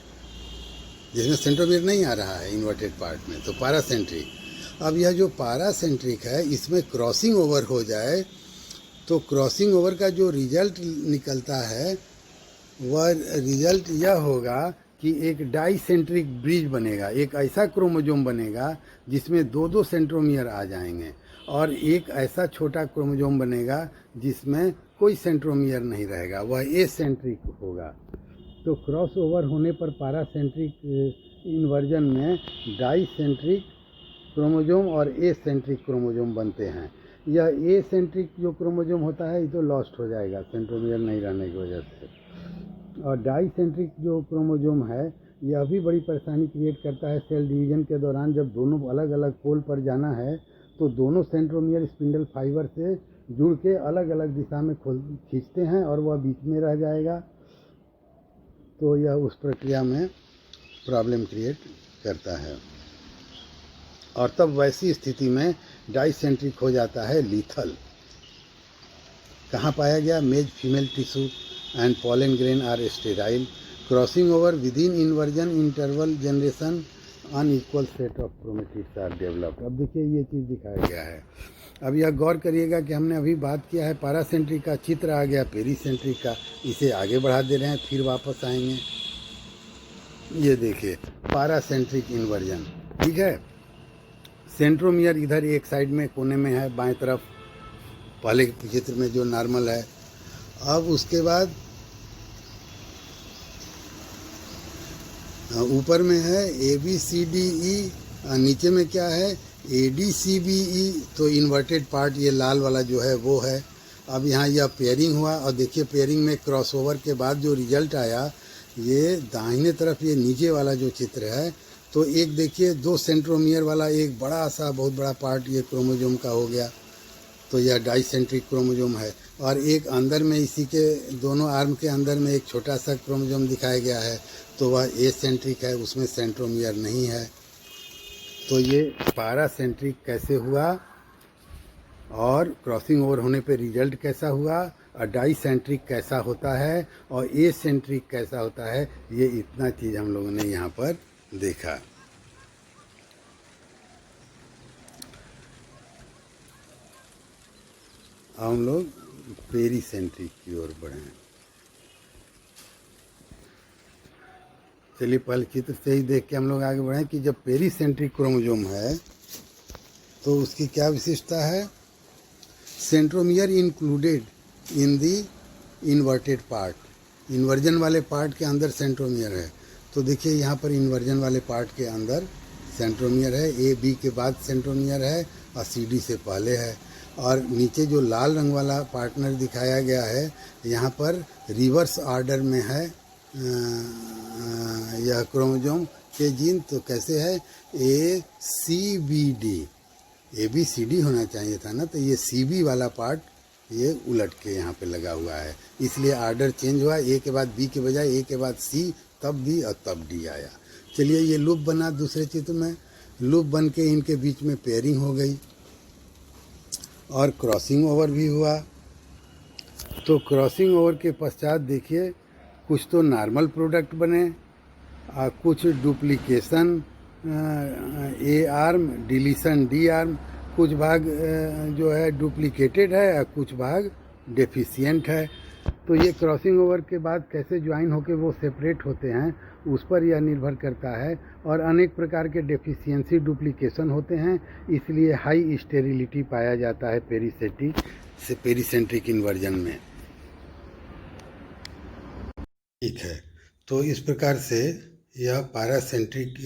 नहीं आ रहा है इन्वर्टेड पार्ट में, तो पैरासेंट्रिक। अब यह जो पैरासेंट्रिक है इसमें क्रॉसिंग ओवर हो जाए तो क्रॉसिंग ओवर का जो रिजल्ट निकलता है वह रिजल्ट यह होगा कि एक डाइसेंट्रिक ब्रिज बनेगा, एक ऐसा क्रोमोसोम बनेगा जिसमें दो दो सेंट्रोमियर आ जाएंगे, और एक ऐसा छोटा क्रोमोसोम बनेगा जिसमें कोई सेंट्रोमियर नहीं रहेगा, वह एसेंट्रिक होगा। तो क्रॉस ओवर होने पर पैरासेंट्रिक इन्वर्जन में डाइसेंट्रिक क्रोमोसोम और एसेंट्रिक क्रोमोसोम बनते हैं। यह एसेंट्रिक जो क्रोमोसोम होता है ये तो लॉस्ट हो जाएगा सेंट्रोमियर नहीं रहने की वजह से, और डाइसेंट्रिक जो क्रोमोसोम है यह भी बड़ी परेशानी क्रिएट करता है सेल डिवीजन के दौरान। जब दोनों अलग अलग पोल पर जाना है तो दोनों सेंट्रोमियर स्पिंडल फाइबर से जुड़ के अलग अलग दिशा में खींचते हैं और वह बीच में रह जाएगा, तो यह उस प्रक्रिया में प्रॉब्लम क्रिएट करता है। और तब वैसी स्थिति में डाइसेंट्रिक हो जाता है लीथल। कहाँ पाया गया? Maize female tissue and pollen grain are sterile, crossing over within inversion interval generation unequal set of chromatids are developed. अब देखिए ये चीज़ दिखाया गया है। अब यह गौर करिएगा कि हमने अभी बात किया है पैरासेंट्रिक का, चित्र आ गया पेरीसेंट्रिक का, इसे आगे बढ़ा दे रहे हैं फिर वापस आएंगे। ये देखिए पैरासेंट्रिक इन्वर्जन, ठीक है। सेंट्रोमियर इधर एक साइड में कोने में है बाएं तरफ, पहले के चित्र में जो नॉर्मल है। अब उसके बाद ऊपर में है ABCDE, नीचे में क्या है ADCBE, तो इन्वर्टेड पार्ट ये लाल वाला जो है वो है। अब यहाँ यह पेयरिंग हुआ और देखिए पेयरिंग में क्रॉसओवर के बाद जो रिजल्ट आया, ये दाहिने तरफ ये नीचे वाला जो चित्र है, तो एक देखिए 2 सेंट्रोमियर वाला एक बड़ा सा बहुत बड़ा पार्ट ये क्रोमोसोम का हो गया, तो यह डाइसेंट्रिक क्रोमोसोम है। और एक अंदर में इसी के दोनों आर्म के अंदर में एक छोटा सा क्रोमोसोम दिखाया गया है, तो वह एसेंट्रिक है, उसमें सेंट्रोमियर नहीं है। तो ये पैरासेंट्रिक कैसे हुआ और क्रॉसिंग ओवर होने पे रिजल्ट कैसा हुआ, और डाइसेंट्रिक कैसा होता है और एसेंट्रिक कैसा होता है, ये इतना चीज़ हम लोगों ने यहाँ पर देखा। हम लोग पेरीसेंट्रिक की ओर बढ़े। चलिए पहले चित्र से ही देख के हम लोग आगे बढ़े कि जब पेरीसेंट्रिक क्रोमोसोम है तो उसकी क्या विशेषता है। Centromere included in the inverted part, inversion वाले पार्ट के अंदर सेंट्रोमियर है। तो देखिए यहाँ पर इन्वर्जन वाले पार्ट के अंदर सेंट्रोमियर है, AB के बाद सेंट्रोमियर है और CD से पहले है। और नीचे जो लाल रंग वाला पार्टनर दिखाया गया है यहाँ पर रिवर्स ऑर्डर में है यह क्रोमोसोम के जीन। तो कैसे है ACBD, ABCD होना चाहिए था ना, तो ये CB वाला पार्ट ये उलट के यहाँ पे लगा हुआ है, इसलिए ऑर्डर चेंज हुआ। A के बाद B के बजाय A के बाद C, तब B और तब D आया। चलिए ये लूप बना, दूसरे चित्र में लूप बन के इनके बीच में पेयरिंग हो गई और क्रॉसिंग ओवर भी हुआ। तो क्रॉसिंग ओवर के पश्चात देखिए कुछ तो नॉर्मल प्रोडक्ट बने, कुछ duplication A arm, deletion D arm, कुछ भाग जो है डुप्लीकेटेड है और कुछ भाग डेफिशिएंट है। तो ये क्रॉसिंग ओवर के बाद कैसे ज्वाइन होकर वो सेपरेट होते हैं उस पर यह निर्भर करता है। और अनेक प्रकार के डेफिशिएंसी डुप्लीकेशन होते हैं, इसलिए हाई स्टेरिलिटी पाया जाता है पेरीसेंट्रिक इन्वर्जन में। ठीक है, तो इस प्रकार से यह पैरासेंट्रिक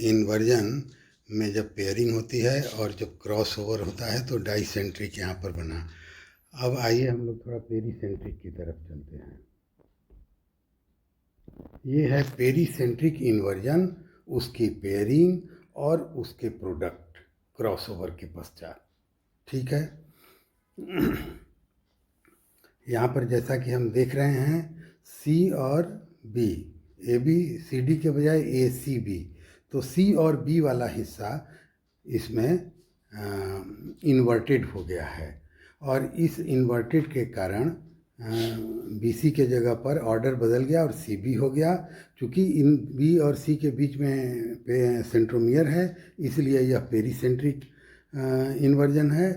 इन्वर्जन में जब पेयरिंग होती है और जब क्रॉस ओवर होता है तो डाइसेंट्रिक यहाँ पर बना। अब आइए हम लोग थोड़ा पेरीसेंट्रिक की तरफ चलते हैं। ये है पेरीसेंट्रिक इन्वर्जन, उसकी पेयरिंग और उसके प्रोडक्ट क्रॉसओवर के पश्चात। ठीक है, यहाँ पर जैसा कि हम देख रहे हैं सी और B, A B C D के बजाय ए सी बी, तो सी और बी वाला हिस्सा इसमें इन्वर्टेड हो गया है और इस इन्वर्टेड के कारण बी सी के जगह पर ऑर्डर बदल गया और सी बी हो गया। चूँकि इन बी और सी के बीच में सेंट्रोमियर है इसलिए यह पेरीसेंट्रिक इन्वर्जन है।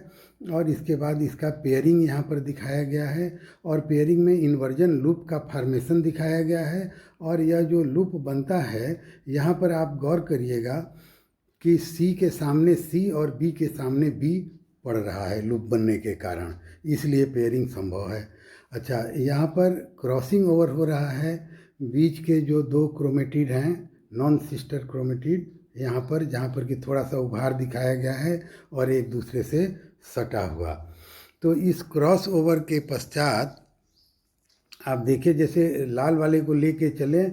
और इसके बाद इसका पेयरिंग यहाँ पर दिखाया गया है और पेयरिंग में इन्वर्जन लूप का फॉर्मेशन दिखाया गया है। और यह जो लूप बनता है यहाँ पर आप गौर करिएगा कि सी के सामने सी और बी के सामने बी पड़ रहा है लूप बनने के कारण, इसलिए पेयरिंग संभव है। अच्छा, यहाँ पर क्रॉसिंग ओवर हो रहा है बीच के जो दो क्रोमेटिड हैं, नॉन सिस्टर क्रोमेटिड, यहाँ पर जहाँ पर कि थोड़ा सा उभार दिखाया गया है और एक दूसरे से सटा हुआ। तो इस क्रॉस ओवर के पश्चात आप देखिए जैसे लाल वाले को लेके चले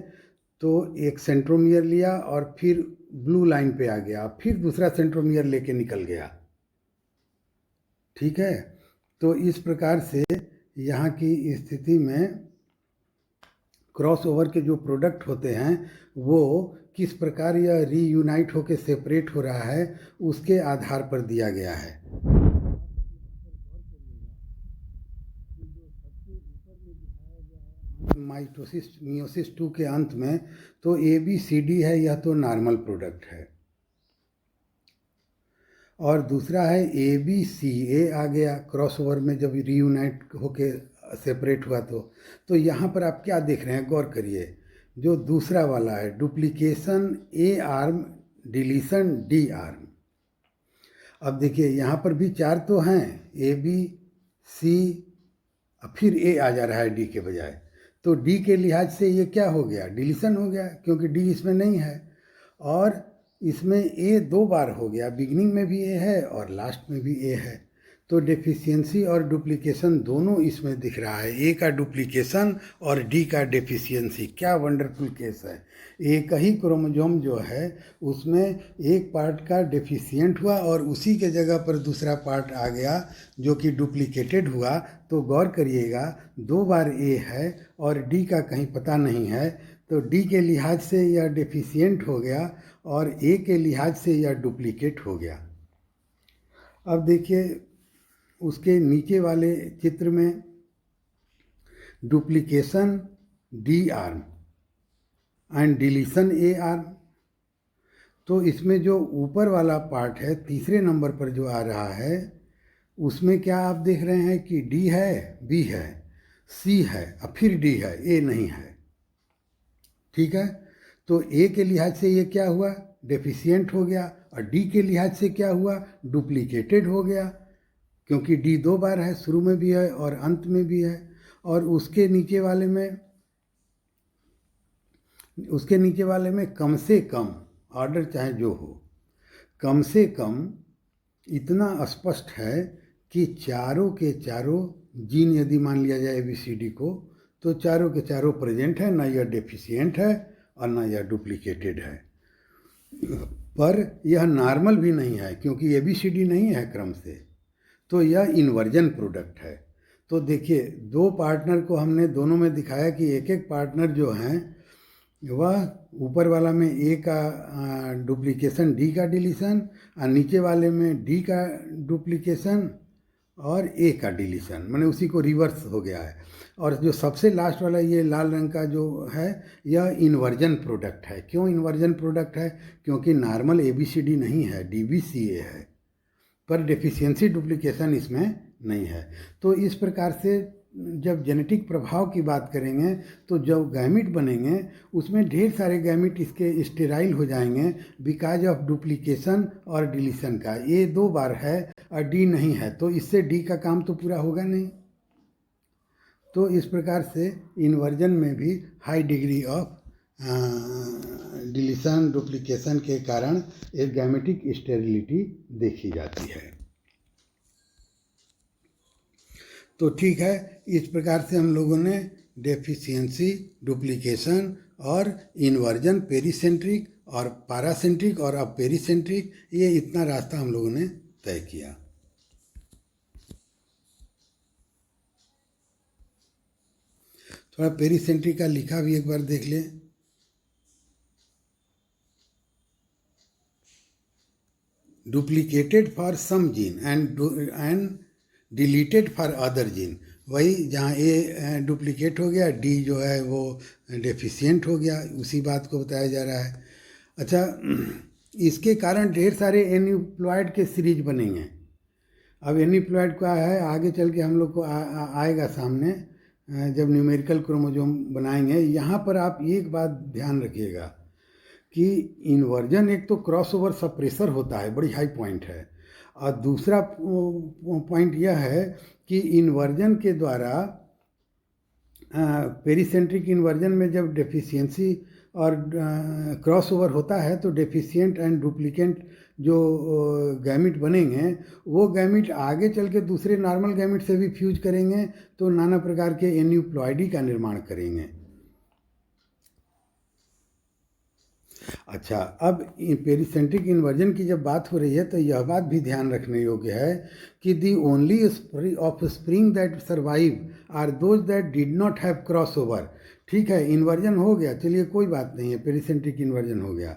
तो एक सेंट्रोमियर लिया और फिर ब्लू लाइन पे आ गया, फिर दूसरा सेंट्रोमियर लेके निकल गया। ठीक है, तो इस प्रकार से यहाँ की स्थिति में क्रॉस ओवर के जो प्रोडक्ट होते हैं वो किस प्रकार यह रीयूनाइट होकर सेपरेट हो रहा है उसके आधार पर दिया गया है। माइटोसिस मियोसिस 2 के अंत में तो ए बी सी डी है, यह तो नॉर्मल प्रोडक्ट है। और दूसरा है ए बी सी ए आ गया क्रॉस ओवर में जब रीयूनाइट होके सेपरेट हुआ तो यहाँ पर आप क्या देख रहे हैं, गौर करिए। जो दूसरा वाला है डुप्लीकेशन ए आर्म डिलीशन डी आर्म। अब देखिए यहाँ पर भी चार तो हैं, ए बी सी, फिर ए आ जा रहा है डी के बजाय, तो डी के लिहाज से ये क्या हो गया, डिलीशन हो गया क्योंकि डी इसमें नहीं है। और इसमें ए दो बार हो गया, बिगिनिंग में भी ए है और लास्ट में भी ए है, तो डेफिशिएंसी और डुप्लीकेशन दोनों इसमें दिख रहा है, ए का डुप्लीकेशन और डी का डेफिशिएंसी। क्या वंडरफुल केस है। एक ही क्रोमोसोम जो है उसमें एक पार्ट का डेफिशिएंट हुआ और उसी के जगह पर दूसरा पार्ट आ गया जो कि डुप्लीकेटेड हुआ। तो गौर करिएगा दो बार ए है और डी का कहीं पता नहीं है, तो डी के लिहाज से यह डेफिशिएंट हो गया और ए के लिहाज से यह डुप्लीकेट हो गया। अब देखिए उसके नीचे वाले चित्र में duplication D arm and deletion A arm. तो इसमें जो ऊपर वाला पार्ट है तीसरे नंबर पर जो आ रहा है उसमें क्या आप देख रहे हैं कि डी है, बी है, सी है और फिर डी है, ए नहीं है। ठीक है, तो ए के लिहाज से ये क्या हुआ, डेफिशिएंट हो गया, और डी के लिहाज से क्या हुआ, डुप्लीकेटेड हो गया क्योंकि डी दो बार है, शुरू में भी है और अंत में भी है। और उसके नीचे वाले में कम से कम ऑर्डर चाहे जो हो, कम से कम इतना स्पष्ट है कि चारों के चारों जीन यदि मान लिया जाए ABCD को तो चारों के चारों प्रेजेंट है, ना यह डेफिशिएंट है और ना यह डुप्लीकेटेड है। पर यह नॉर्मल भी नहीं है क्योंकि ABCD नहीं है क्रम से, तो यह इन्वर्जन प्रोडक्ट है। तो देखिए दो पार्टनर को हमने दोनों में दिखाया कि एक एक पार्टनर जो हैं वह ऊपर वाला में ए का डुप्लीकेशन डी का डिलीशन और नीचे वाले में डी का डुप्लीकेशन और ए का डिलीशन, माने उसी को रिवर्स हो गया है। और जो सबसे लास्ट वाला ये लाल रंग का जो है यह इन्वर्जन प्रोडक्ट है। क्यों इन्वर्जन प्रोडक्ट है, क्योंकि नॉर्मल ABCD नहीं है, DBCA है, पर डेफिशिएंसी डुप्लीकेशन इसमें नहीं है। तो इस प्रकार से जब जेनेटिक प्रभाव की बात करेंगे तो जो गैमिट बनेंगे उसमें ढेर सारे गैमिट इसके स्टेराइल हो जाएंगे बिकॉज ऑफ डुप्लीकेशन और डिलीशन का। ए दो बार है और डी नहीं है, तो इससे डी का काम तो पूरा होगा नहीं। तो इस प्रकार से इन्वर्जन में भी high degree of deletion duplication के कारण एक गैमेटिक स्टेरिलिटी देखी जाती है। तो ठीक है, इस प्रकार से हम लोगों ने डेफिशिएंसी, डुप्लीकेशन और इन्वर्जन, पेरीसेंट्रिक और पैरासेंट्रिक और अब पेरीसेंट्रिक, ये इतना रास्ता हम लोगों ने तय किया। थोड़ा पेरीसेंट्रिक का लिखा भी एक बार देख लें। Duplicated for some gene and deleted for other gene, वही जहाँ ए डुप्लीकेट हो गया, डी जो है वो डेफिशिएंट हो गया, उसी बात को बताया जा रहा है। अच्छा, इसके कारण ढेर सारे एन्यूप्लॉयड के सीरीज बनेंगे। अब एन्यूप्लॉयड क्या है, आगे चल के हम लोग को आएगा सामने जब न्यूमेरिकल क्रोमोसोम बनाएंगे। यहाँ पर आप एक बात ध्यान रखिएगा कि इन्वर्जन एक तो क्रॉस ओवर सप्रेसर होता है, बड़ी हाई पॉइंट है, और दूसरा पॉइंट यह है कि इन्वर्जन के द्वारा पेरीसेंट्रिक इन्वर्जन में जब डेफिशिएंसी और क्रॉस ओवर होता है तो डेफिशिएंट एंड डुप्लीकेंट जो गैमिट बनेंगे वो गैमिट आगे चल के दूसरे नॉर्मल गैमिट से भी फ्यूज करेंगे तो नाना प्रकार के एन्यूप्लॉयडी का निर्माण करेंगे। अच्छा, अब पेरीसेंट्रिक इन्वर्जन की जब बात हो रही है तो यह बात भी ध्यान रखने योग्य है कि the only offspring that survive are those that did not have cross over. ठीक है, इन्वर्जन हो गया, चलिए कोई बात नहीं है, पेरीसेंट्रिक इन्वर्जन हो गया,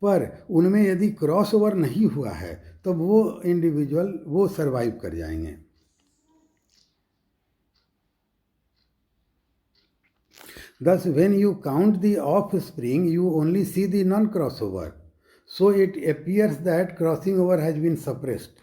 पर उनमें यदि क्रॉस ओवर नहीं हुआ है तो वो इंडिविजुअल वो सर्वाइव कर जाएंगे। Thus, when you count the offspring, you only see the non-crossover. So it appears that crossing over has been suppressed.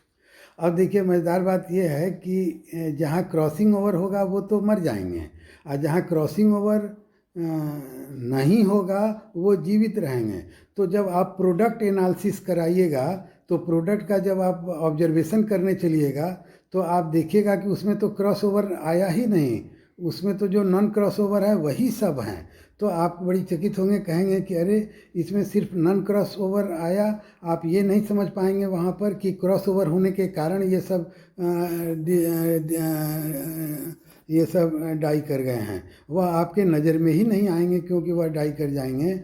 अब देखिए मज़ेदार बात यह है कि जहाँ क्रॉसिंग ओवर होगा वो तो मर जाएंगे, और जहाँ क्रॉसिंग ओवर नहीं होगा वो जीवित रहेंगे। तो जब आप प्रोडक्ट एनालिसिस कराइएगा तो प्रोडक्ट का जब आप ऑब्जर्वेशन करने चलिएगा तो आप देखिएगा कि उसमें तो क्रॉस ओवर आया ही नहीं, उसमें तो जो नॉन क्रॉस ओवर है वही सब हैं। तो आप बड़ी चकित होंगे, कहेंगे कि अरे इसमें सिर्फ नॉन क्रॉस ओवर आया। आप ये नहीं समझ पाएंगे वहाँ पर कि क्रॉस ओवर होने के कारण ये सब डाई कर गए हैं, वह आपके नज़र में ही नहीं आएंगे क्योंकि वह डाई कर जाएंगे,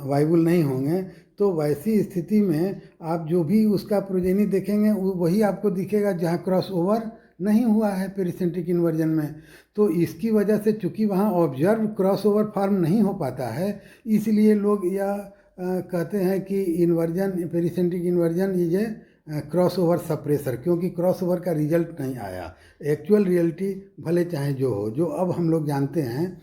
वाइबल नहीं होंगे। तो वैसी स्थिति में आप जो भी उसका प्रोजेनी देखेंगे वही आपको दिखेगा जहाँ क्रॉस ओवर नहीं हुआ है पेरीसेंट्रिक इन्वर्जन में। तो इसकी वजह से चूँकि वहाँ ऑब्जर्व क्रॉस ओवर फॉर्म नहीं हो पाता है, इसलिए लोग यह कहते हैं कि inversion, pericentric inversion is a cross over suppressor, क्योंकि क्रॉस ओवर का रिजल्ट नहीं आया। एक्चुअल रियलिटी भले चाहे जो हो, जो अब हम लोग जानते हैं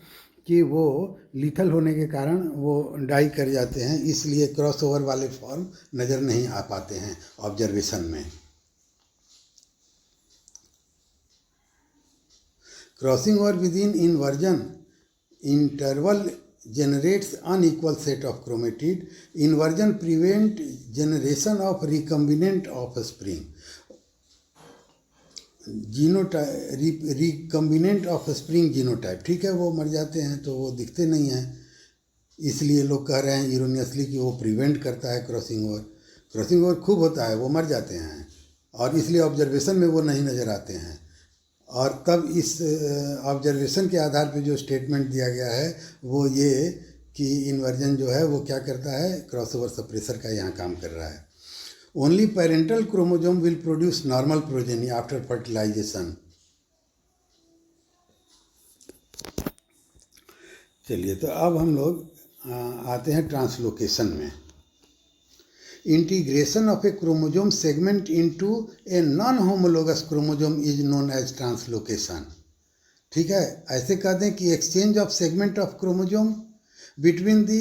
कि वो लीथल होने के कारण वो डाई कर जाते हैं, इसलिए क्रॉस ओवर वाले फॉर्म नज़र नहीं आ पाते हैं ऑब्जर्वेशन में। Crossing over within inversion interval generates unequal set of chromatid. Inversion prevent generation of recombinant offspring. recombinant offspring genotype, ठीक है, वो मर जाते हैं तो वो दिखते नहीं हैं, इसलिए लोग कह रहे हैं इरोनियसली कि वो प्रिवेंट करता है क्रॉसिंग ओवर। क्रॉसिंग ओवर खूब होता है, वो मर जाते हैं और इसलिए ऑब्जर्वेशन में वो नहीं नज़र आते हैं। और तब इस ऑब्जर्वेशन के आधार पे जो स्टेटमेंट दिया गया है वो ये कि इन्वर्जन जो है वो क्या करता है, क्रॉसओवर सप्रेसर का यहाँ काम कर रहा है। Only parental chromosome will produce normal progeny after fertilisation. चलिए, तो अब हम लोग आते हैं ट्रांसलोकेशन में। Integration of a chromosome segment into a non homologous chromosome is known as translocation. ठीक है, ऐसे कह दें कि exchange of segment of chromosome between the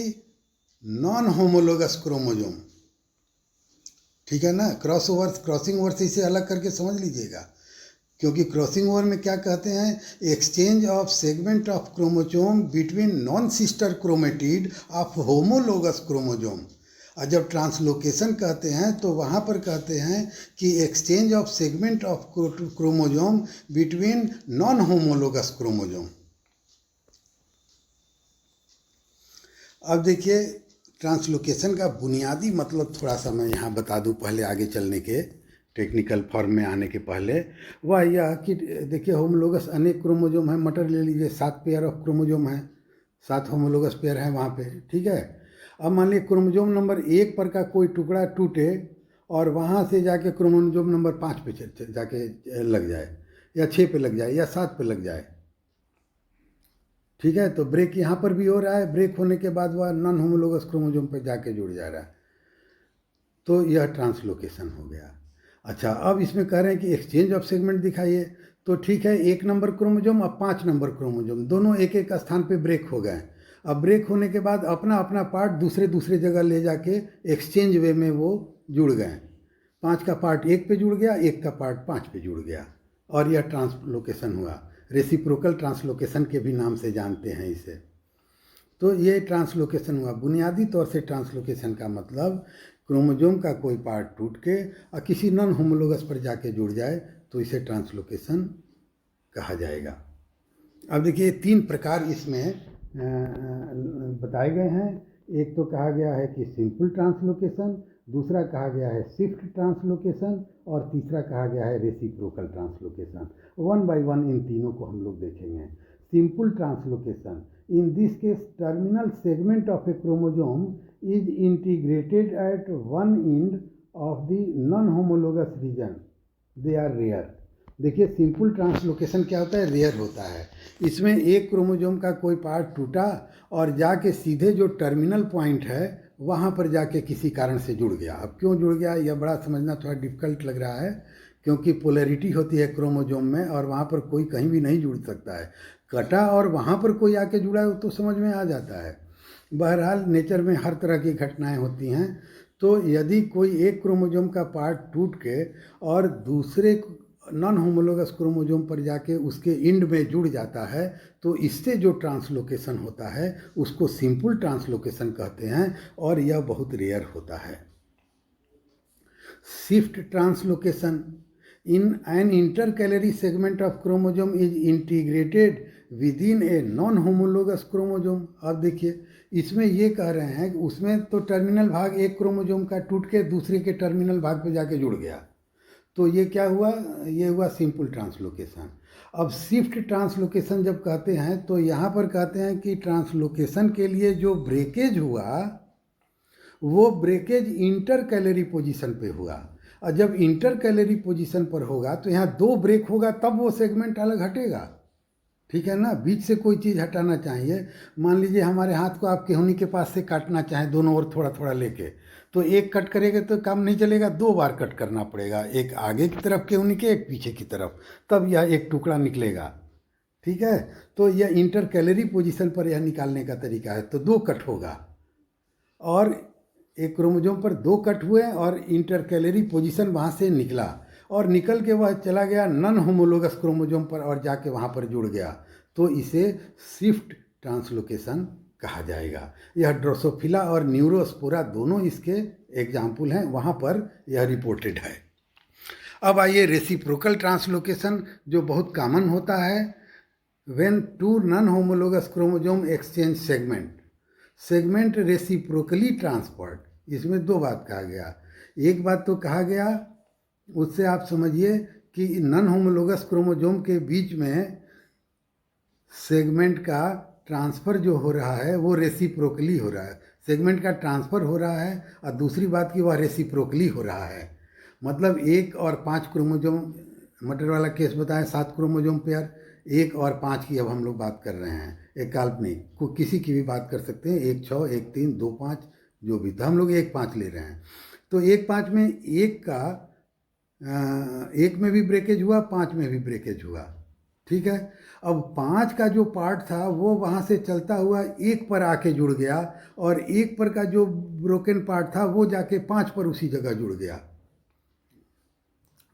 non homologous chromosome. ठीक है ना, क्रॉसिंग ओवर से इसे अलग करके समझ लीजिएगा, क्योंकि क्रॉसिंग ओवर में क्या कहते हैं, exchange of segment of chromosome between non sister chromatid of homologous chromosome. और जब ट्रांसलोकेशन कहते हैं तो वहाँ पर कहते हैं कि exchange of segment of chromosome between non homologous chromosome. अब देखिए, ट्रांसलोकेशन का बुनियादी मतलब थोड़ा सा मैं यहाँ बता दूँ पहले आगे चलने के टेक्निकल फॉर्म में आने के पहले, वह यह कि देखिए होमोलोगस अनेक क्रोमोजोम है। मटर ले लीजिए, 7 पेयर ऑफ क्रोमोजोम है, 7 होमोलोगस पेयर है वहाँ पे, ठीक है। अब मान लीजिए क्रोमोजोम नंबर 1 पर का कोई टुकड़ा टूटे और वहाँ से जाके क्रोमोजोम नंबर 5 पे जाके लग जाए, या 6 पे लग जाए, या 7 पे लग जाए, ठीक है। तो ब्रेक यहाँ पर भी हो रहा है, ब्रेक होने के बाद वह नॉन होमोलोगस क्रोमोजोम पर जाके जुड़ जा रहा है, तो यह ट्रांसलोकेशन हो गया। अच्छा, अब इसमें कह रहे हैं कि एक्सचेंज ऑफ सेगमेंट दिखाइए, तो ठीक है, 1 नंबर क्रोमोजोम और 5 नंबर क्रोमोजोम दोनों एक एक स्थान पे ब्रेक हो गए। अब ब्रेक होने के बाद अपना अपना पार्ट दूसरे जगह ले जाके एक्सचेंज वे में वो जुड़ गए। 5 का पार्ट 1 पे जुड़ गया, 1 का पार्ट 5 पे जुड़ गया, और यह ट्रांसलोकेशन हुआ। रेसिप्रोकल ट्रांसलोकेशन के भी नाम से जानते हैं इसे। तो ये ट्रांसलोकेशन हुआ। बुनियादी तौर से ट्रांसलोकेशन का मतलब क्रोमोजोम का कोई पार्ट टूट के और किसी नॉन होमोलोगस पर जाके जुड़ जाए, तो इसे ट्रांसलोकेशन कहा जाएगा। अब देखिए 3 प्रकार इसमें बताए गए हैं। एक तो कहा गया है कि सिंपल ट्रांसलोकेशन, दूसरा कहा गया है शिफ्ट ट्रांसलोकेशन, और तीसरा कहा गया है रेसिप्रोकल ट्रांसलोकेशन। 1 बाय 1 इन तीनों को हम लोग देखेंगे। Simple translocation, in this case terminal segment of a chromosome is integrated at one end of the non-homologous region, they are rare। देखिए सिंपल ट्रांसलोकेशन क्या होता है, रेयर होता है। इसमें एक क्रोमोजोम का कोई पार्ट टूटा और जाके सीधे जो टर्मिनल पॉइंट है वहाँ पर जाके किसी कारण से जुड़ गया। अब क्यों जुड़ गया यह बड़ा समझना थोड़ा डिफिकल्ट लग रहा है, क्योंकि पोलैरिटी होती है क्रोमोजोम में और वहाँ पर कोई कहीं भी नहीं जुड़ सकता है। कटा और वहाँ पर कोई आके जुड़ा है तो समझ में आ जाता है। बहरहाल नेचर में हर तरह की घटनाएं होती हैं। तो यदि कोई एक क्रोमोजोम का पार्ट टूट के और दूसरे नॉन होमोलोगस क्रोमोजोम पर जाके उसके इंड में जुड़ जाता है, तो इससे जो ट्रांसलोकेशन होता है उसको सिंपल ट्रांसलोकेशन कहते हैं, और यह बहुत रेयर होता है। Shift translocation, in an intercalary segment of chromosome is integrated within a non-homologous chromosome। अब देखिए इसमें ये कह रहे हैं कि उसमें तो टर्मिनल भाग एक क्रोमोजोम का टूट के दूसरे के टर्मिनल भाग पे जाके जुड़ गया, तो ये क्या हुआ, ये हुआ सिंपल ट्रांसलोकेशन। अब शिफ्ट ट्रांसलोकेशन जब कहते हैं तो यहाँ पर कहते हैं कि ट्रांसलोकेशन के लिए जो ब्रेकेज हुआ वो ब्रेकेज इंटरकैलरी पोजीशन पे हुआ, और जब इंटर कैलरी पोजीशन पर होगा तो यहाँ 2 ब्रेक होगा तब वो सेगमेंट अलग हटेगा, ठीक है ना। बीच से कोई चीज़ हटाना चाहिए। मान लीजिए हमारे हाथ को आप केहूनी के पास से काटना चाहें दोनों ओर थोड़ा थोड़ा लेके, तो एक कट करेंगे तो काम नहीं चलेगा, 2 बार कट करना पड़ेगा, एक आगे की तरफ केहूनी के, एक पीछे की तरफ, तब यह एक टुकड़ा निकलेगा, ठीक है। तो यह इंटर कैलरी पोजीशन पर यह निकालने का तरीका है। तो 2 कट होगा, और एक क्रोमोजोम पर 2 कट हुए और इंटरकैलरी पोजीशन वहाँ से निकला, और निकल के वह चला गया नॉन होमोलोगस क्रोमोजोम पर और जाके वहाँ पर जुड़ गया, तो इसे शिफ्ट ट्रांसलोकेशन कहा जाएगा। यह ड्रोसोफिला और न्यूरोस्पोरा दोनों इसके एग्जाम्पल हैं, वहाँ पर यह रिपोर्टेड है। अब आइए रेसिप्रोकल ट्रांसलोकेशन, जो बहुत कॉमन होता है। When 2 non homologous chromosome exchange segment reciprocally transferred, इसमें 2 बात कहा गया। एक बात तो कहा गया, उससे आप समझिए कि नॉन होमोलोगस क्रोमोजोम के बीच में सेगमेंट का ट्रांसफ़र जो हो रहा है वो रेसिप्रोकली हो रहा है, सेगमेंट का ट्रांसफ़र हो रहा है, और दूसरी बात कि वह रेसिप्रोकली हो रहा है। मतलब 1 और 5 क्रोमोजोम, मटर वाला केस बताएं 7 क्रोमोजोम पेयर, 1 और 5 की अब हम लोग बात कर रहे हैं, एक काल्पनिक को किसी की भी बात कर सकते हैं, 1 6 1 3 2 5 जो भी, तो हम लोग 1 5 ले रहे हैं। तो 1 5 में एक में भी ब्रेकेज हुआ, 5 में भी ब्रेकेज हुआ, ठीक है। अब 5 का जो पार्ट था वो वहाँ से चलता हुआ 1 पर आके जुड़ गया, और 1 पर का जो ब्रोकन पार्ट था वो जाके 5 पर उसी जगह जुड़ गया।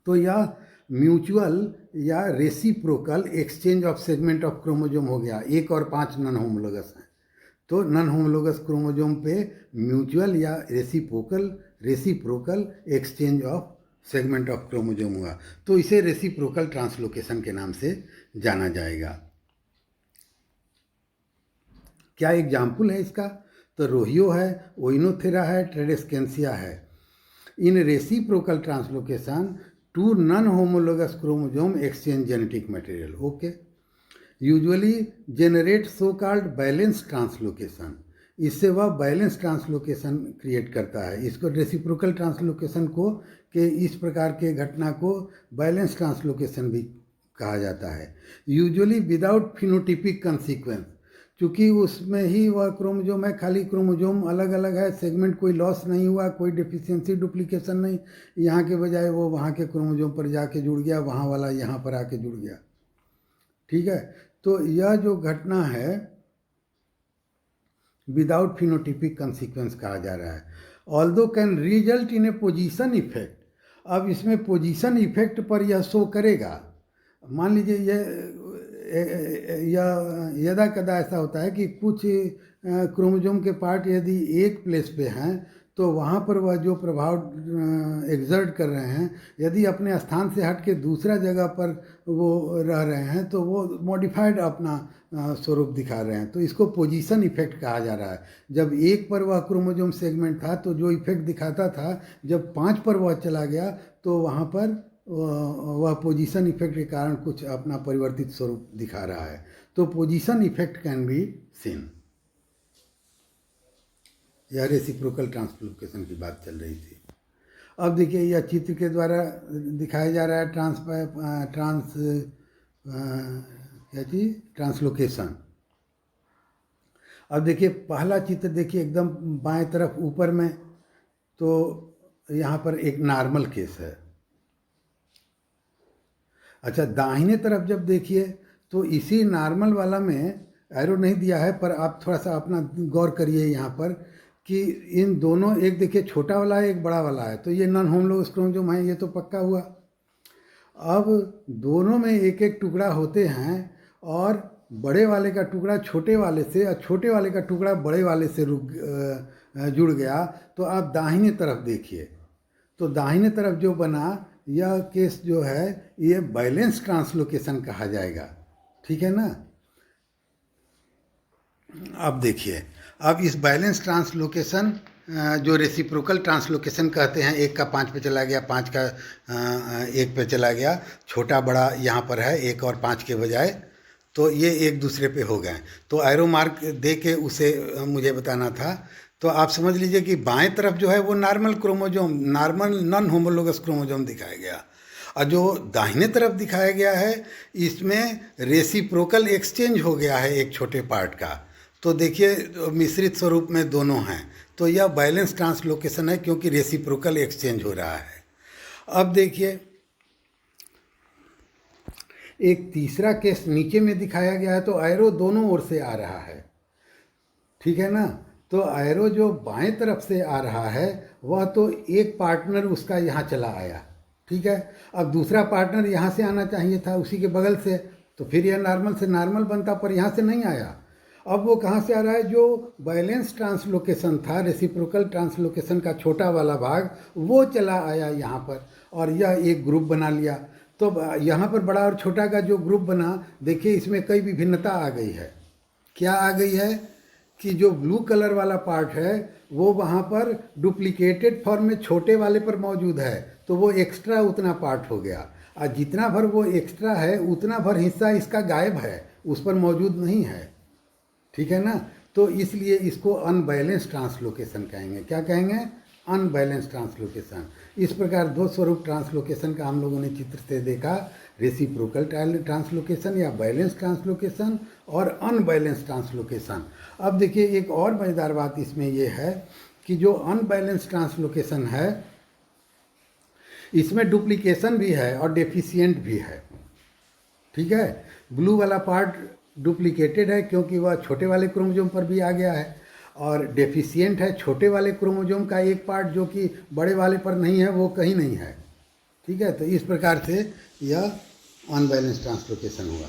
तो यह म्यूचुअल या reciprocal exchange of segment of chromosome हो गया। 1 और 5 नॉन होमोलोगस हैं, तो नॉन होमोलोगस क्रोमोजोम पे म्यूचुअल या reciprocal exchange of segment of chromosome हुआ, तो इसे रेसिप्रोकल ट्रांसलोकेशन के नाम से जाना जाएगा। क्या एग्जाम्पल है इसका, तो रोहियो है, ओइनोथेरा है, ट्रेडेस्केंसिया है। In reciprocal translocation, two non homologous chromosome exchange genetic material, okay, usually generate so called balance translocation. इससे वह बैलेंस ट्रांसलोकेशन क्रिएट करता है। इसको रेसिप्रोकल ट्रांसलोकेशन को के इस प्रकार के घटना को बैलेंस ट्रांसलोकेशन भी कहा जाता है। यूजुअली विदाउट फिनोटिपिक कंसीक्वेंस, चूँकि उसमें ही वह क्रोमोजोम है, खाली क्रोमोजोम अलग अलग है, सेगमेंट कोई लॉस नहीं हुआ, कोई डेफिशिएंसी डुप्लीकेशन नहीं, यहाँ के बजाय वो वहाँ के क्रोमोजोम पर जाके जुड़ गया, वहाँ वाला यहाँ पर आके जुड़ गया, ठीक है। तो यह जो घटना है विदाउट फिनोटिपिक कंसीक्वेंस कहा जा रहा है। Although can result in A position effect. अब इसमें पोजीशन इफेक्ट पर यह शो करेगा। मान लीजिए यह यदा कदा ऐसा होता है कि कुछ क्रोमोसोम के पार्ट यदि एक प्लेस पे हैं तो वहाँ पर वह जो प्रभाव एग्जर्ट कर रहे हैं, यदि अपने स्थान से हट के दूसरा जगह पर वो रह रहे हैं तो वो मॉडिफाइड अपना स्वरूप दिखा रहे हैं। तो इसको पोजीशन इफेक्ट कहा जा रहा है। जब एक पर वह क्रोमोसोम सेगमेंट था तो जो इफेक्ट दिखाता था, जब 5 पर वह चला गया तो वहाँ पर वह पोजीशन इफेक्ट के कारण कुछ अपना परिवर्तित स्वरूप दिखा रहा है। तो position effect can be seen. यह रेसिप्रोकल ट्रांसलोकेशन की बात चल रही थी। अब देखिए यह चित्र के द्वारा दिखाया जा रहा है ट्रांसलोकेशन। अब देखिए पहला चित्र देखिए एकदम बाएं तरफ ऊपर में, तो यहाँ पर एक नॉर्मल केस है। अच्छा, दाहिने तरफ जब देखिए तो इसी नॉर्मल वाला में एरो नहीं दिया है, पर आप थोड़ा सा अपना गौर करिए यहाँ पर कि इन दोनों, एक देखिए छोटा वाला है, एक बड़ा वाला है, तो ये नॉन होमोलोगस क्रोमोसोम है, ये तो पक्का हुआ। अब दोनों में एक एक टुकड़ा होते हैं और बड़े वाले का टुकड़ा छोटे वाले से और छोटे वाले का टुकड़ा बड़े वाले से जुड़ गया। तो आप दाहिने तरफ देखिए, तो दाहिने तरफ जो बना यह केस जो है ये बैलेंस ट्रांसलोकेशन कहा जाएगा, ठीक है ना। अब देखिए, अब इस बैलेंस ट्रांसलोकेशन जो रेसिप्रोकल ट्रांसलोकेशन कहते हैं, एक का 5 पे चला गया, 5 का 1 पे चला गया, छोटा बड़ा यहाँ पर है 1 और 5 के बजाय, तो ये एक दूसरे पे हो गए। तो एरो मार्क दे के उसे मुझे बताना था। तो आप समझ लीजिए कि बाएं तरफ जो है वो normal chromosome, normal non homologous chromosome दिखाया गया, और जो दाहिने तरफ दिखाया गया है इसमें रेसिप्रोकल एक्सचेंज हो गया है एक छोटे पार्ट का। तो देखिए मिश्रित स्वरूप में दोनों हैं, तो यह बैलेंस ट्रांसलोकेशन है क्योंकि रेसिप्रोकल एक्सचेंज हो रहा है। अब देखिए एक तीसरा केस नीचे में दिखाया गया है, तो एरो दोनों ओर से आ रहा है, ठीक है ना। तो एरो जो बाएं तरफ से आ रहा है वह तो एक पार्टनर उसका यहाँ चला आया, ठीक है। अब दूसरा पार्टनर यहाँ से आना चाहिए था उसी के बगल से, तो फिर यह नॉर्मल से नॉर्मल बनता, पर यहाँ से नहीं आया। अब वो कहाँ से आ रहा है, जो बैलेंस ट्रांसलोकेशन था, रेसिप्रोकल ट्रांसलोकेशन का छोटा वाला भाग, वो चला आया यहाँ पर और यह एक ग्रुप बना लिया। तो यहाँ पर बड़ा और छोटा का जो ग्रुप बना, देखिए इसमें कई विभिन्नता आ गई है। क्या आ गई है कि जो ब्लू कलर वाला पार्ट है वो वहाँ पर डुप्लीकेटेड फॉर्म में छोटे वाले पर मौजूद है, तो वो एक्स्ट्रा उतना पार्ट हो गया, और जितना भर वो एक्स्ट्रा है उतना भर हिस्सा इसका गायब है, उस पर मौजूद नहीं है, ठीक है ना। तो इसलिए इसको अनबैलेंस ट्रांसलोकेशन कहेंगे। क्या कहेंगे? Unbalance translocation. इस प्रकार दो स्वरूप ट्रांसलोकेशन का हम लोगों ने चित्र से देखा, रेसिप्रोकल ट्रांसलोकेशन या बैलेंस ट्रांसलोकेशन और अनबैलेंस ट्रांसलोकेशन। अब देखिए एक और मज़ेदार बात इसमें यह है कि जो अनबैलेंस ट्रांसलोकेशन है इसमें डुप्लीकेशन भी है और डेफिशिएंट भी है, ठीक है। ब्लू वाला पार्ट डुप्लीकेटेड है क्योंकि वह छोटे वाले क्रोमोसोम पर भी आ गया है, और डेफिशिएंट है छोटे वाले क्रोमोसोम का एक पार्ट जो कि बड़े वाले पर नहीं है, वो कहीं नहीं है, ठीक है। तो इस प्रकार से यह अनबैलेंस ट्रांसलोकेशन हुआ।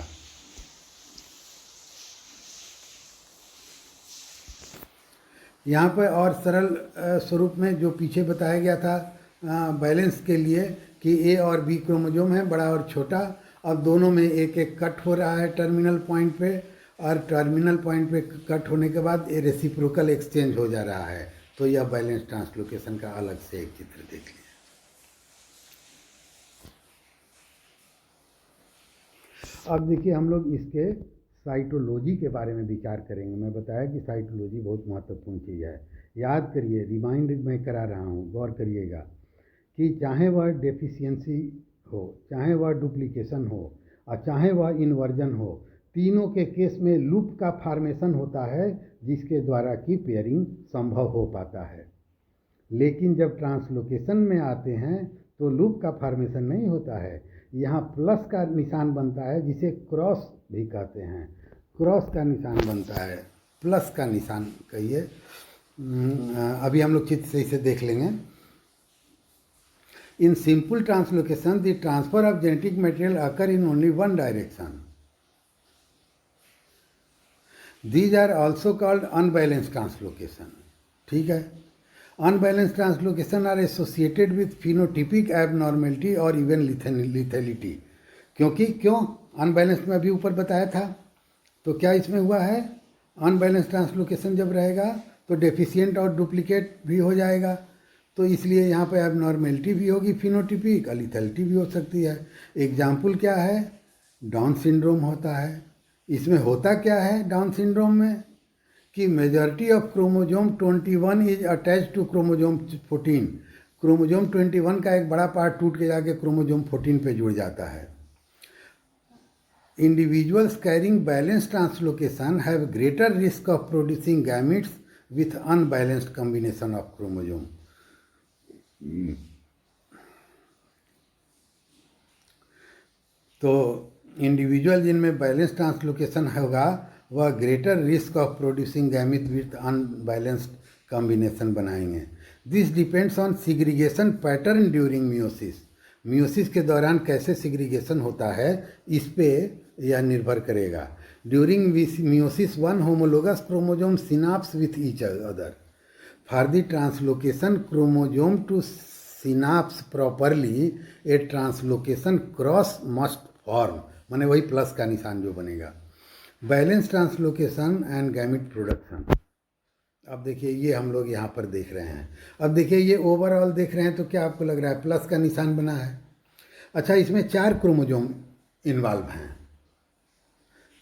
यहाँ पर और सरल स्वरूप में जो पीछे बताया गया था बैलेंस के लिए कि ए और बी क्रोमोसोम है, बड़ा और छोटा, अब दोनों में एक एक कट हो रहा है टर्मिनल पॉइंट पे, और टर्मिनल पॉइंट पे कट होने के बाद ये रेसिप्रोकल एक्सचेंज हो जा रहा है। तो यह बैलेंस ट्रांसलोकेशन का अलग से एक चित्र देख लिया। अब देखिए हम लोग इसके साइटोलॉजी के बारे में विचार करेंगे। मैं बताया कि साइटोलॉजी बहुत महत्वपूर्ण चीज़ है। याद करिए, रिमाइंड मैं करा रहा हूँ, गौर करिएगा कि चाहे वह डेफिशिएंसी हो, चाहे वह डुप्लीकेशन हो और चाहे वह इन्वर्जन हो, तीनों के केस में लूप का फॉर्मेशन होता है जिसके द्वारा कि पेयरिंग संभव हो पाता है। लेकिन जब ट्रांसलोकेशन में आते हैं तो लूप का फॉर्मेशन नहीं होता है, यहाँ प्लस का निशान बनता है जिसे क्रॉस भी कहते हैं। क्रॉस का निशान बनता है, प्लस का निशान कहिए। अभी हम लोग चित्र से इसे देख लेंगे। In simple translocation the transfer of genetic material occur in only one direction. These are also called unbalance translocation. ठीक है, unbalance translocation are associated with phenotypic abnormality और इवन लिथेलिटी। क्यों अनबैलेंस में अभी ऊपर बताया था, तो क्या इसमें हुआ है, अनबैलेंस ट्रांसलोकेशन जब रहेगा तो डेफिशिएंट और डुप्लीकेट भी हो जाएगा, तो इसलिए यहाँ पे एबनॉर्मेलिटी भी होगी, फिनोटिपिक और लिथेलिटी भी हो सकती है। एग्जाम्पल क्या है, डाउन सिंड्रोम होता है। इसमें होता क्या है डाउन सिंड्रोम में कि majority of chromosome 21 is attach to chromosome 14। Chromosome 21 का एक बड़ा पार्ट टूट के जाके क्रोमोजोम 14 पे जुड़ जाता है। Individuals carrying balanced translocation have greater risk of producing gametes with unbalanced combination of chromosome. तो इंडिविजुअल जिनमें बैलेंस ट्रांसलोकेशन होगा वह greater risk of producing gamete with unbalanced combination बनाएंगे। This depends on segregation pattern during meiosis. Meiosis के दौरान कैसे segregation होता है इस पे यह निर्भर करेगा। During meiosis one homologous chromosome synapse with each other. For the translocation chromosome to synapse properly a translocation cross must form, माने वही प्लस का निशान जो बनेगा। Balance translocation and gamete production. अब देखिए ये हम लोग यहाँ पर देख रहे हैं। अब देखिए ये ओवरऑल देख रहे हैं तो क्या आपको लग रहा है, प्लस का निशान बना है। अच्छा, इसमें 4 क्रोमोजोम इन्वॉल्व हैं।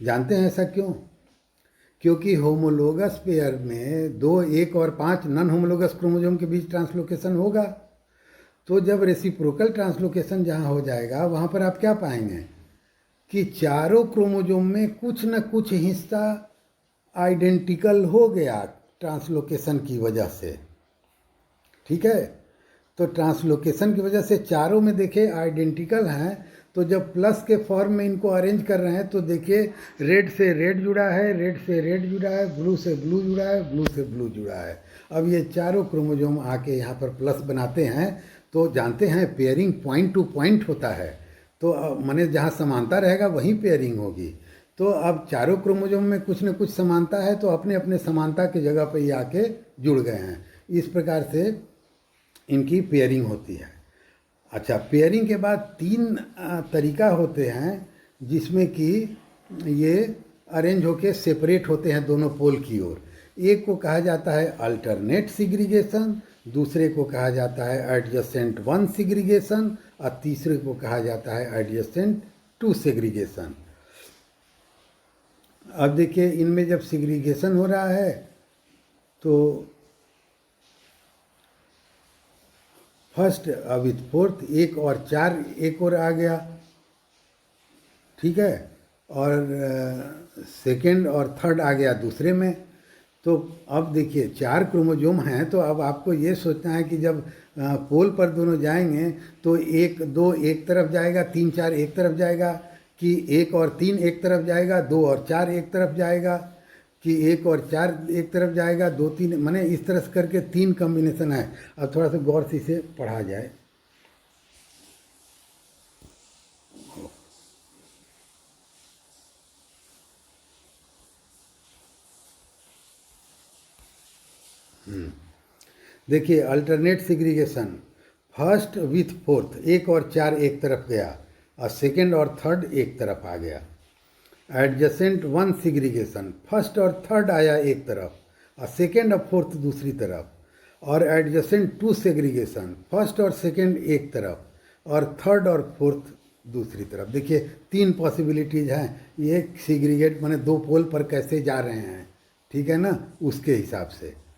जानते हैं ऐसा क्यों? क्योंकि होमोलोगस पेयर में 2, 1 और 5 नॉन होमोलोगस क्रोमोजोम के बीच ट्रांसलोकेशन होगा। तो जब रेसिप्रोकल ट्रांसलोकेशन जहाँ हो जाएगा वहाँ पर आप क्या पाएंगे कि चारों क्रोमोजोम में कुछ न कुछ हिस्सा आइडेंटिकल हो गया ट्रांसलोकेशन की वजह से। ठीक है, तो ट्रांसलोकेशन की वजह से चारों में देखिए आइडेंटिकल हैं। तो जब प्लस के फॉर्म में इनको अरेंज कर रहे हैं तो देखिए रेड से रेड जुड़ा है, रेड से रेड जुड़ा है, ब्लू से ब्लू जुड़ा है, ब्लू से ब्लू जुड़ा है। अब ये चारों क्रोमोजोम आके यहाँ पर प्लस बनाते हैं। तो जानते हैं पेयरिंग पॉइंट टू पॉइंट होता है, तो माने जहाँ समानता रहेगा वहीं पेयरिंग होगी। तो अब चारों क्रोमोजोम में कुछ न कुछ समानता है, तो अपने अपने समानता की जगह पर ये आके जुड़ गए हैं। इस प्रकार से इनकी पेयरिंग होती है। अच्छा, पेयरिंग के बाद 3 तरीका होते हैं जिसमें कि ये अरेंज होके सेपरेट होते हैं दोनों पोल की ओर। एक को कहा जाता है अल्टरनेट सिग्रीगेशन, दूसरे को कहा जाता है एडजेसेंट 1 सिग्रीगेशन और तीसरे को कहा जाता है एडजेसेंट 2 सेग्रीगेशन। अब देखिए इनमें जब सिग्रीगेशन हो रहा है तो फर्स्ट विथ फोर्थ 1 और 4 एक और आ गया, ठीक है, और सेकेंड और थर्ड आ गया दूसरे में। तो अब देखिए 4 क्रोमोजोम हैं, तो अब आपको ये सोचना है कि जब पोल पर दोनों जाएंगे तो 1, 2 एक तरफ जाएगा, 3, 4 एक तरफ जाएगा, कि 1 और 3 एक तरफ जाएगा, 2 और 4 एक तरफ जाएगा, कि 1 और 4 एक तरफ जाएगा, 2, 3, माने इस तरह से करके 3 कॉम्बिनेशन है। अब थोड़ा सा गौर से इसे पढ़ा जाए। देखिए alternate segregation, first with fourth 1 और 4 एक तरफ गया और सेकेंड और थर्ड एक तरफ आ गया। एडजेसेंट 1 सिग्रीगेशन, फर्स्ट और थर्ड आया एक तरफ और सेकेंड और फोर्थ दूसरी तरफ। और एडजेसेंट 2 सेग्रीगेशन, फर्स्ट और सेकेंड एक तरफ और थर्ड और फोर्थ दूसरी तरफ। देखिए 3 पॉसिबिलिटीज़ हैं, ये सीग्रीगेट माने 2 पोल पर कैसे जा रहे हैं, ठीक है ना, उसके हिसाब से।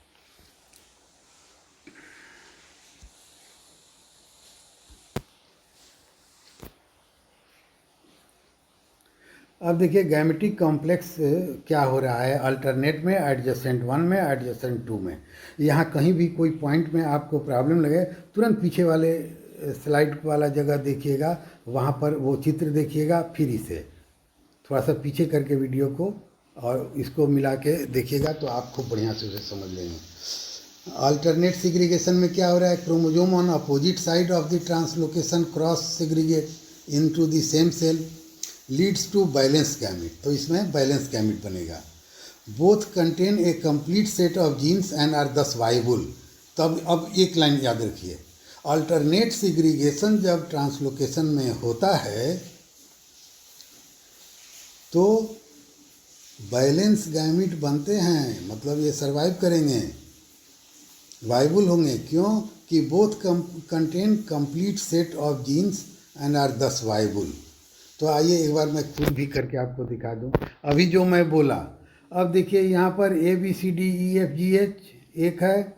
अब देखिए गैमेटिक कॉम्प्लेक्स क्या हो रहा है अल्टरनेट में, एडजेसेंट 1 में, एडजेसेंट 2 में। यहाँ कहीं भी कोई पॉइंट में आपको प्रॉब्लम लगे, तुरंत पीछे वाले स्लाइड वाला जगह देखिएगा, वहाँ पर वो चित्र देखिएगा, फिर इसे थोड़ा सा पीछे करके वीडियो को और इसको मिला के देखिएगा तो आप खूब बढ़िया से उसे समझ लेंगे। अल्टरनेट सेग्रीगेशन में क्या हो रहा है, chromosome on opposite side of the translocation cross segregate into the same cell leads to balance gamete. तो इसमें बैलेंस गैमिट बनेगा। Both contain a complete set of genes and are thus viable. तब अब एक लाइन याद रखिए, alternate segregation जब translocation में होता है तो बैलेंस गैमिट बनते हैं, मतलब ये सरवाइव करेंगे, वाइबल होंगे। क्यों कि both contain complete set of genes and are thus viable. तो आइए एक बार मैं खुद भी करके आपको दिखा दूं अभी जो मैं बोला। अब देखिए यहाँ पर ABCDEFGH एक है,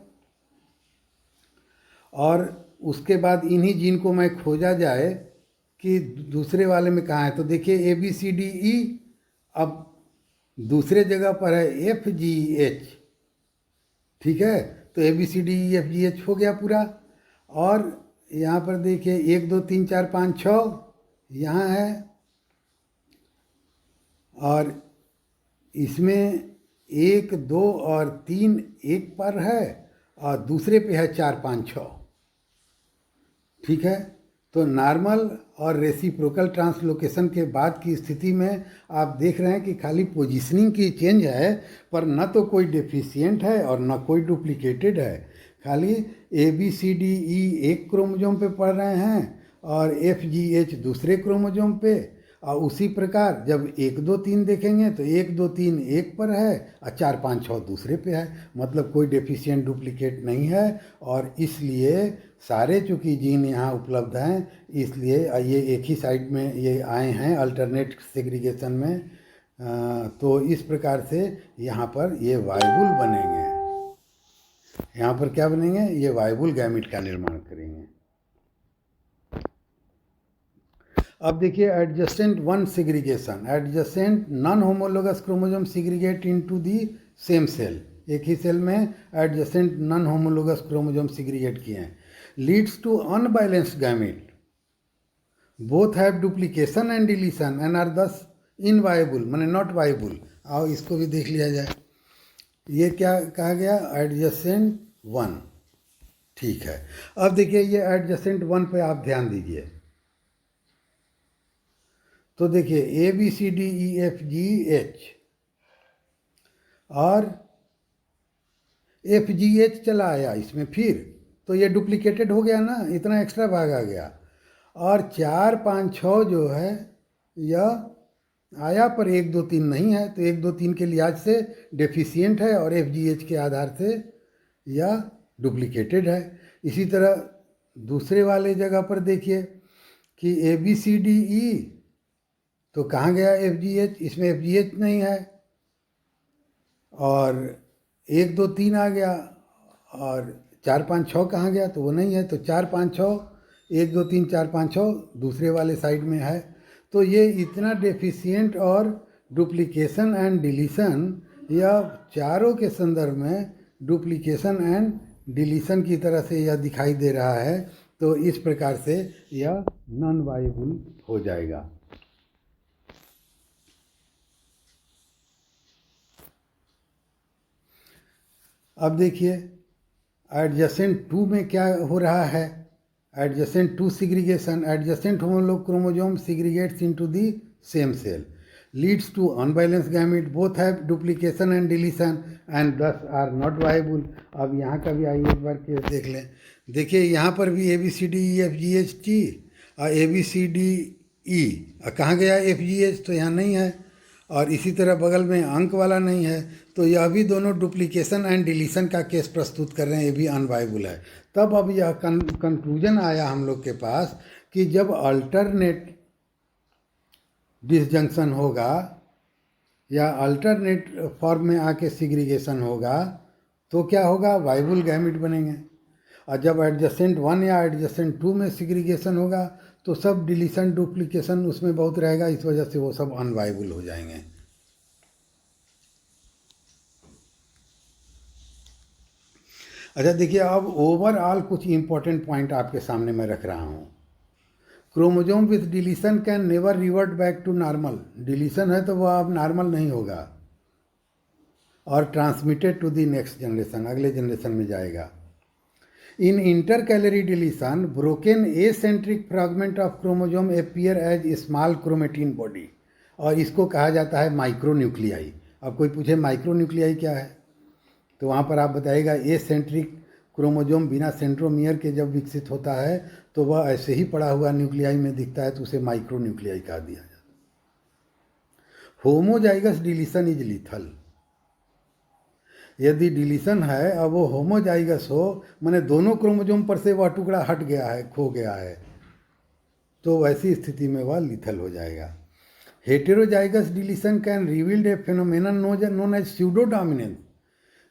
और उसके बाद इन्हीं जीन को मैं खोजा जाए कि दूसरे वाले में कहाँ है, तो देखिए ABCDE अब दूसरे जगह पर है FGH, ठीक है। तो ABCDEFGH हो गया पूरा। और यहाँ पर देखिए 1 2 3 4 5 6 यहाँ है, और इसमें 1 2 और 3 एक पर है और दूसरे पे है 4 5 6, ठीक है। तो नॉर्मल और रेसिप्रोकल ट्रांसलोकेशन के बाद की स्थिति में आप देख रहे हैं कि खाली पोजीशनिंग की चेंज है, पर न तो कोई डेफिशिएंट है और न कोई डुप्लीकेटेड है। खाली ABCDE एक क्रोमोजोम पे पढ़ रहे हैं और FGH दूसरे क्रोमोजोम पे। और उसी प्रकार जब 1 2 3 देखेंगे तो 1 2 3 एक पर है और 4 5 6 दूसरे पे है, मतलब कोई डेफिशिएंट डुप्लीकेट नहीं है। और इसलिए सारे चूँकि जीन यहाँ उपलब्ध हैं, इसलिए ये एक ही साइड में ये आए हैं अल्टरनेट सेग्रीगेशन में। तो इस प्रकार से यहाँ पर ये वाइबल बनेंगे, यहाँ पर क्या बनेंगे, ये वाइबल गैमिट का निर्माण करेंगे। अब देखिए adjacent 1 segregation, adjacent non homologous chromosome segregate into the same cell. एक ही सेल में adjacent non homologous chromosome segregate किए हैं, leads to unbalanced gamete, both have duplication and deletion and are thus inviable माने नॉट वाइबल। आओ इसको भी देख लिया जाए। ये क्या कहा गया, एडजेसेंट 1, ठीक है। अब देखिए ये एडजेसेंट 1 पे आप ध्यान दीजिए, तो देखिए ABCDEFGH और FGH चला आया इसमें, फिर तो ये डुप्लीकेटेड हो गया ना, इतना एक्स्ट्रा भाग आ गया। और 4 5 6 जो है यह आया पर 1 2 3 नहीं है, तो 1 2 3 के लिहाज से डेफिशिएंट है और FGH के आधार से यह डुप्लीकेटेड है। इसी तरह दूसरे वाले जगह पर देखिए कि ABCDE, तो कहाँ गया FGH, इसमें FGH नहीं है, और 1 2 3 आ गया, और 4 5 6 कहाँ गया, तो वो नहीं है। तो 4 5 6 1 2 3 4 5 6 दूसरे वाले साइड में है। तो ये इतना डेफिशिएंट और डुप्लीकेशन एंड डिलीशन, यह चारों के संदर्भ में डुप्लीकेशन एंड डिलीशन की तरह से यह दिखाई दे रहा है। तो इस प्रकार से यह नॉन वाइबल हो जाएगा। अब देखिए एडजेसेंट 2 में क्या हो रहा है, adjacent 2 segregation, adjacent homolog chromosome segregates into the same cell, leads to unbalance gamete, both have duplication and deletion and thus are not viable. अब यहाँ का भी आइए एक बार केस देख लें। देखिए यहाँ पर भी ABCDEFGH और ABCDE, कहाँ गया FGH, तो यहाँ नहीं है। और इसी तरह बगल में अंक वाला नहीं है, तो यह भी दोनों डुप्लीकेशन एंड डिलीशन का केस प्रस्तुत कर रहे हैं, ये भी अनवाइबल है। तब अब यह कंक्लूजन आया हम लोग के पास कि जब अल्टरनेट डिसजंक्शन होगा या अल्टरनेट फॉर्म में आके सिग्रीगेशन होगा तो क्या होगा, वाइबल गैमेट बनेंगे। और जब एडजेसेंट 1 या एडजेसेंट 2 में सिग्रीगेशन होगा तो सब डिलीशन डुप्लीकेशन उसमें बहुत रहेगा, इस वजह से वो सब अनवाइबल हो जाएंगे। अच्छा देखिए, अब ओवरऑल कुछ इंपॉर्टेंट पॉइंट आपके सामने मैं रख रहा हूँ। Chromosome with deletion can never revert back to normal. Deletion है तो वह अब नॉर्मल नहीं होगा और transmitted to the next generation, अगले जनरेशन में जाएगा। In intercalary deletion broken acentric fragment of chromosome appear as small chromatin body, और इसको कहा जाता है माइक्रोन्यूक्लियाई। अब कोई पूछे माइक्रोन्यूक्लियाई क्या है, तो वहाँ पर आप बताइएगा एसेंट्रिक क्रोमोजोम बिना सेंट्रोमियर के जब विकसित होता है तो वह ऐसे ही पड़ा हुआ न्यूक्लियाई में दिखता है, तो उसे माइक्रोन्यूक्लियाई कहा दिया जाता है। Homozygous deletion is lethal. यदि डिलीशन है और वो होमोजाइगस हो, माने दोनों क्रोमोजोम पर से वह टुकड़ा हट गया है, खो गया है, तो वैसी स्थिति में वह लीथल हो जाएगा। Heterozygous deletion can revealed a phenomenon known as pseudo dominance.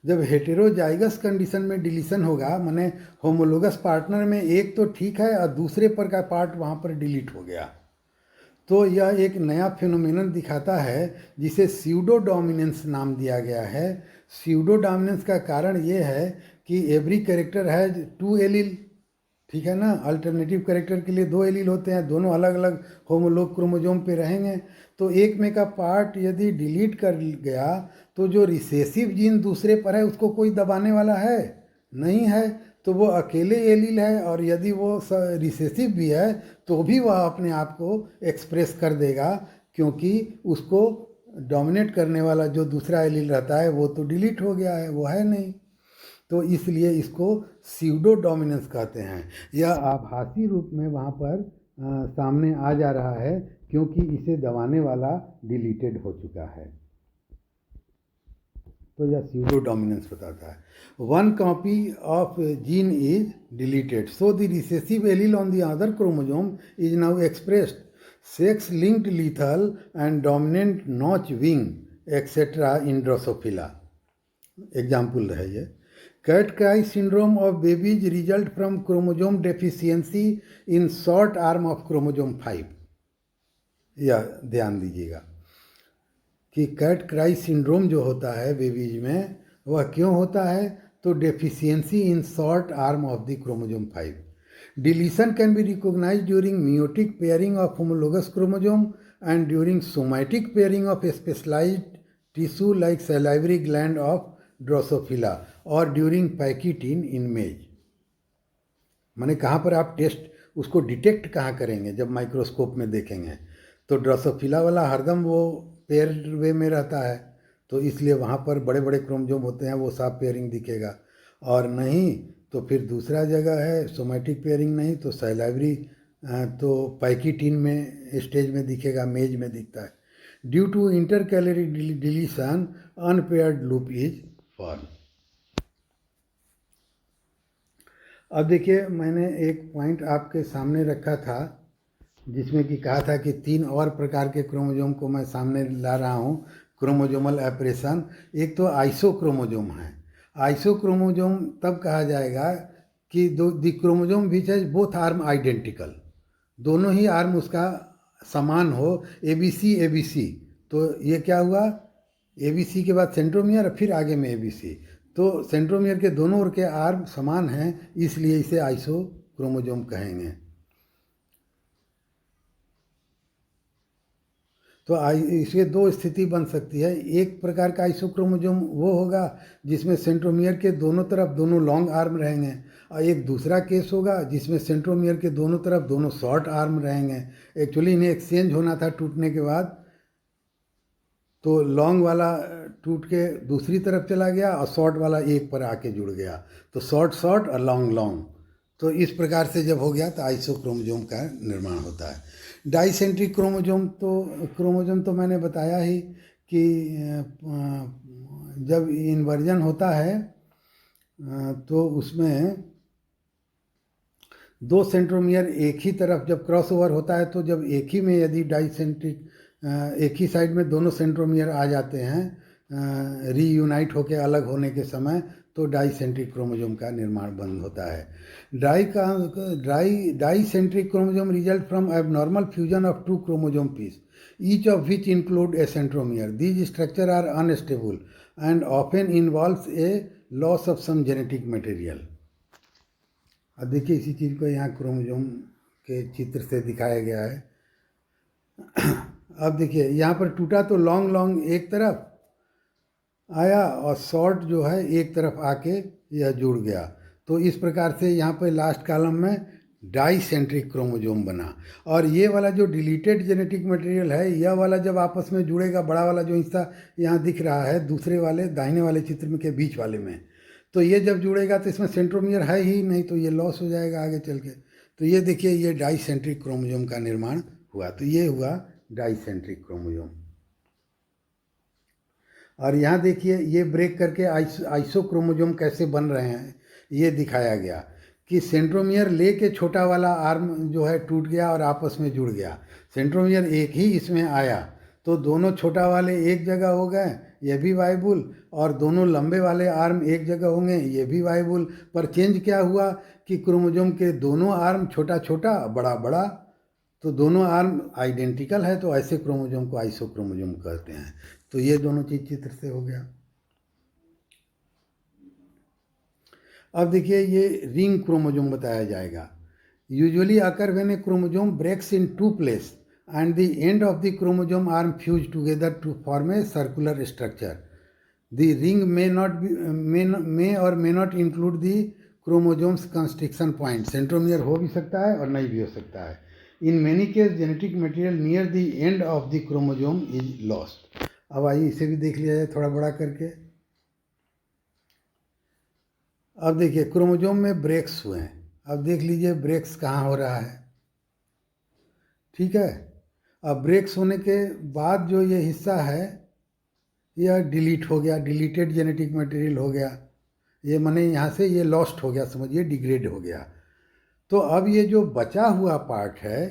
जब हेटेरोजाइगस कंडीशन में डिलीशन होगा, माने होमोलोगस पार्टनर में एक तो ठीक है और दूसरे पर का पार्ट वहाँ पर डिलीट हो गया, तो यह एक नया फिनोमेनन दिखाता है जिसे स्यूडो डोमिनेंस नाम दिया गया है। स्यूडो डोमिनेंस का कारण ये है कि एवरी कैरेक्टर हैज 2 एलील, ठीक है ना। अल्टरनेटिव कैरेक्टर के लिए 2 एलील होते हैं, दोनों अलग अलग होमोलोग क्रोमोजोम पे रहेंगे, तो एक में का पार्ट यदि डिलीट कर गया तो जो रिसेसिव जीन दूसरे पर है उसको कोई दबाने वाला है नहीं है, तो वो अकेले एलील है, और यदि वो रिसेसिव भी है तो भी वह अपने आप को एक्सप्रेस कर देगा, क्योंकि उसको डोमिनेट करने वाला जो दूसरा एलील रहता है वो तो डिलीट हो गया है, वो है नहीं, तो इसलिए इसको स्यूडो डोमिनेंस कहते हैं। यह आभासी रूप में वहाँ पर सामने आ जा रहा है क्योंकि इसे दबाने वाला डिलीटेड हो चुका है, तो यह स्यूडो डोमिनेंस बताता है। 1 copy of gene is deleted, so the recessive allele on the other chromosome is now expressed. Sex linked lethal and dominant notch wing etcetera in Drosophila. Example है ये। Cat-cry syndrome of babies result from chromosome deficiency in short arm of chromosome 5। यह ध्यान दीजिएगा कि cat-cry syndrome जो होता है babies में, वह क्यों होता है, तो deficiency in short arm of the chromosome 5। Deletion can be recognised during meiotic pairing of homologous chromosome and during somatic pairing of specialised tissue like salivary gland of drosophila और ड्यूरिंग पैकिटीन इन मेज। माने कहाँ पर आप test उसको detect कहाँ करेंगे, जब microscope में देखेंगे तो ड्रोसोफिला वाला हरदम वो पेयर वे में रहता है, तो इसलिए वहाँ पर बड़े बड़े क्रोमोजोम होते हैं, वो साफ पेयरिंग दिखेगा, और नहीं तो फिर दूसरा जगह है सोमैटिक पेयरिंग नहीं तो सैलाइवरी, तो पैकिटीन में स्टेज में दिखेगा, मेज में दिखता है। Due to intercalary deletion unpaired loop is form. अब देखिए, मैंने एक पॉइंट आपके सामने रखा था जिसमें कि कहा था कि 3 और प्रकार के क्रोमोजोम को मैं सामने ला रहा हूँ, क्रोमोजोमल एपरेशन। एक तो आइसोक्रोमोजोम है। आइसोक्रोमोजोम तब कहा जाएगा कि the chromosome which has both arm identical, दोनों ही आर्म उसका समान हो, ABC ABC, तो ये क्या हुआ, ABC के बाद सेंट्रोमियर फिर आगे में ABC, तो सेंट्रोमियर के दोनों ओर के आर्म समान हैं, इसलिए इसे आइसोक्रोमोजोम कहेंगे। तो इसके 2 स्थिति बन सकती है। एक प्रकार का आइसोक्रोमोजोम वो होगा जिसमें सेंट्रोमियर के दोनों तरफ दोनों लॉन्ग आर्म रहेंगे, और एक दूसरा केस होगा जिसमें सेंट्रोमियर के दोनों तरफ दोनों शॉर्ट आर्म रहेंगे। एक्चुअली इन्हें एक्सचेंज होना था टूटने के बाद, तो लॉन्ग वाला टूट के दूसरी तरफ चला गया और शॉर्ट वाला एक पर आके जुड़ गया, तो शॉर्ट शॉर्ट और लॉन्ग लॉन्ग, तो इस प्रकार से जब हो गया तो आइसोक्रोमोजोम का निर्माण होता है। डाइसेंट्रिक क्रोमोजोम तो मैंने बताया ही कि जब इन्वर्जन होता है तो उसमें 2 सेंट्रोमियर एक ही तरफ जब क्रॉस ओवर होता है, तो जब एक ही में यदि डाइसेंट्रिक एक ही साइड में दोनों सेंट्रोमियर आ जाते हैं रीयूनाइट होकर अलग होने के समय, तो डाईसेंट्रिक क्रोमोसोम का निर्माण बंद होता है। Dicentric chromosome result from abnormal fusion of two chromosome piece, each of which include a centromere. These structures are unstable and often involves a loss of some genetic material. अब देखिए इसी चीज़ को यहाँ क्रोमोसोम के चित्र से दिखाया गया है। अब देखिए यहाँ पर टूटा तो लॉन्ग लॉन्ग एक तरफ आया और शॉर्ट जो है एक तरफ आके यह जुड़ गया। तो इस प्रकार से यहाँ पर लास्ट कॉलम में डाईसेंट्रिक क्रोमोसोम बना। और ये वाला जो डिलीटेड जेनेटिक मटेरियल है, यह वाला जब आपस में जुड़ेगा, बड़ा वाला जो हिस्सा यहाँ दिख रहा है दूसरे वाले दाहिने वाले चित्र में के बीच वाले में, तो ये जब जुड़ेगा तो इसमें सेंट्रोमियर है ही नहीं, तो ये लॉस हो जाएगा आगे चल के। तो ये देखिए ये डाईसेंट्रिक क्रोमोसोम का निर्माण हुआ। तो ये हुआ डाईसेंट्रिक क्रोमोसोम। और यहाँ देखिए ये ब्रेक करके आइसोक्रोमोसोम कैसे बन रहे हैं ये दिखाया गया कि सेंट्रोमियर लेके छोटा वाला आर्म जो है टूट गया और आपस में जुड़ गया। सेंट्रोमियर एक ही इसमें आया तो दोनों छोटा वाले एक जगह हो गए, ये भी वाइबुल, और दोनों लंबे वाले आर्म एक जगह होंगे, ये भी वाइबुल। पर चेंज क्या हुआ कि क्रोमोसोम के दोनों आर्म छोटा छोटा बड़ा बड़ा, तो दोनों आर्म आइडेंटिकल है, तो ऐसे क्रोमोसोम को आइसोक्रोमोसोम कहते हैं। तो ये दोनों चीज चित्र से हो गया। अब देखिए ये रिंग क्रोमोसोम बताया जाएगा। Usually occur when a chromosome breaks in two place and the end of the chromosome arm fuse together to form a circular structure. The ring may or may not include the chromosome's constriction point. Centromere हो भी सकता है और नहीं भी हो सकता है. In many cases, genetic material near the end of the chromosome is lost. अब आइए इसे भी देख लिया जाए थोड़ा बड़ा करके। अब देखिए क्रोमोसोम में ब्रेक्स हुए हैं। अब देख लीजिए ब्रेक्स कहाँ हो रहा है, ठीक है। अब ब्रेक्स होने के बाद जो ये हिस्सा है यह डिलीट हो गया, डिलीटेड जेनेटिक मटेरियल हो गया, ये माने यहाँ से ये लॉस्ट हो गया, समझिए डिग्रेड हो गया। तो अब ये जो बचा हुआ पार्ट है,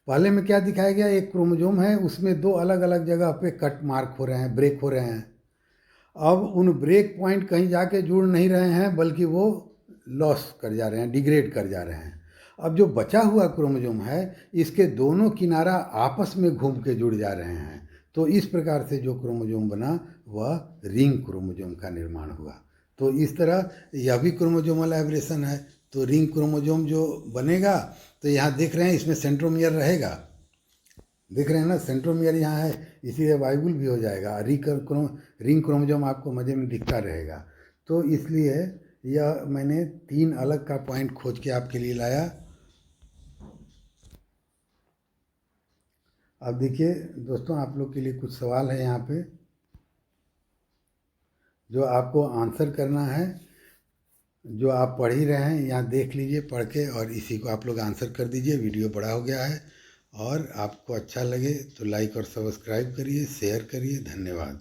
पहले में क्या दिखाया गया, एक क्रोमोसोम है उसमें दो अलग अलग जगह पे कट मार्क हो रहे हैं, ब्रेक हो रहे हैं। अब उन ब्रेक पॉइंट कहीं जाके जुड़ नहीं रहे हैं बल्कि वो लॉस कर जा रहे हैं, डिग्रेड कर जा रहे हैं। अब जो बचा हुआ क्रोमोसोम है इसके दोनों किनारा आपस में घूम के जुड़ जा रहे हैं। तो इस प्रकार से जो क्रोमोसोम बना वह रिंग क्रोमोसोम का निर्माण हुआ। तो इस तरह यह भी क्रोमोसोमल एब्रेशन है। तो रिंग क्रोमोसोम जो बनेगा, तो यहाँ देख रहे हैं इसमें सेंट्रोमियर रहेगा, देख रहे हैं ना सेंट्रोमियर यहाँ है, इसीलिए वाइबुल भी हो जाएगा। रिंग क्रोमोसोम आपको मज़े में दिखता रहेगा। तो इसलिए यह मैंने 3 अलग का पॉइंट खोज के आपके लिए लाया। अब देखिए दोस्तों, आप लोग के लिए कुछ सवाल है यहाँ पे जो आपको आंसर करना है। जो आप पढ़ ही रहे हैं यहाँ देख लीजिए पढ़ के, और इसी को आप लोग आंसर कर दीजिए। वीडियो बड़ा हो गया है, और आपको अच्छा लगे तो लाइक और सब्सक्राइब करिए, शेयर करिए। धन्यवाद।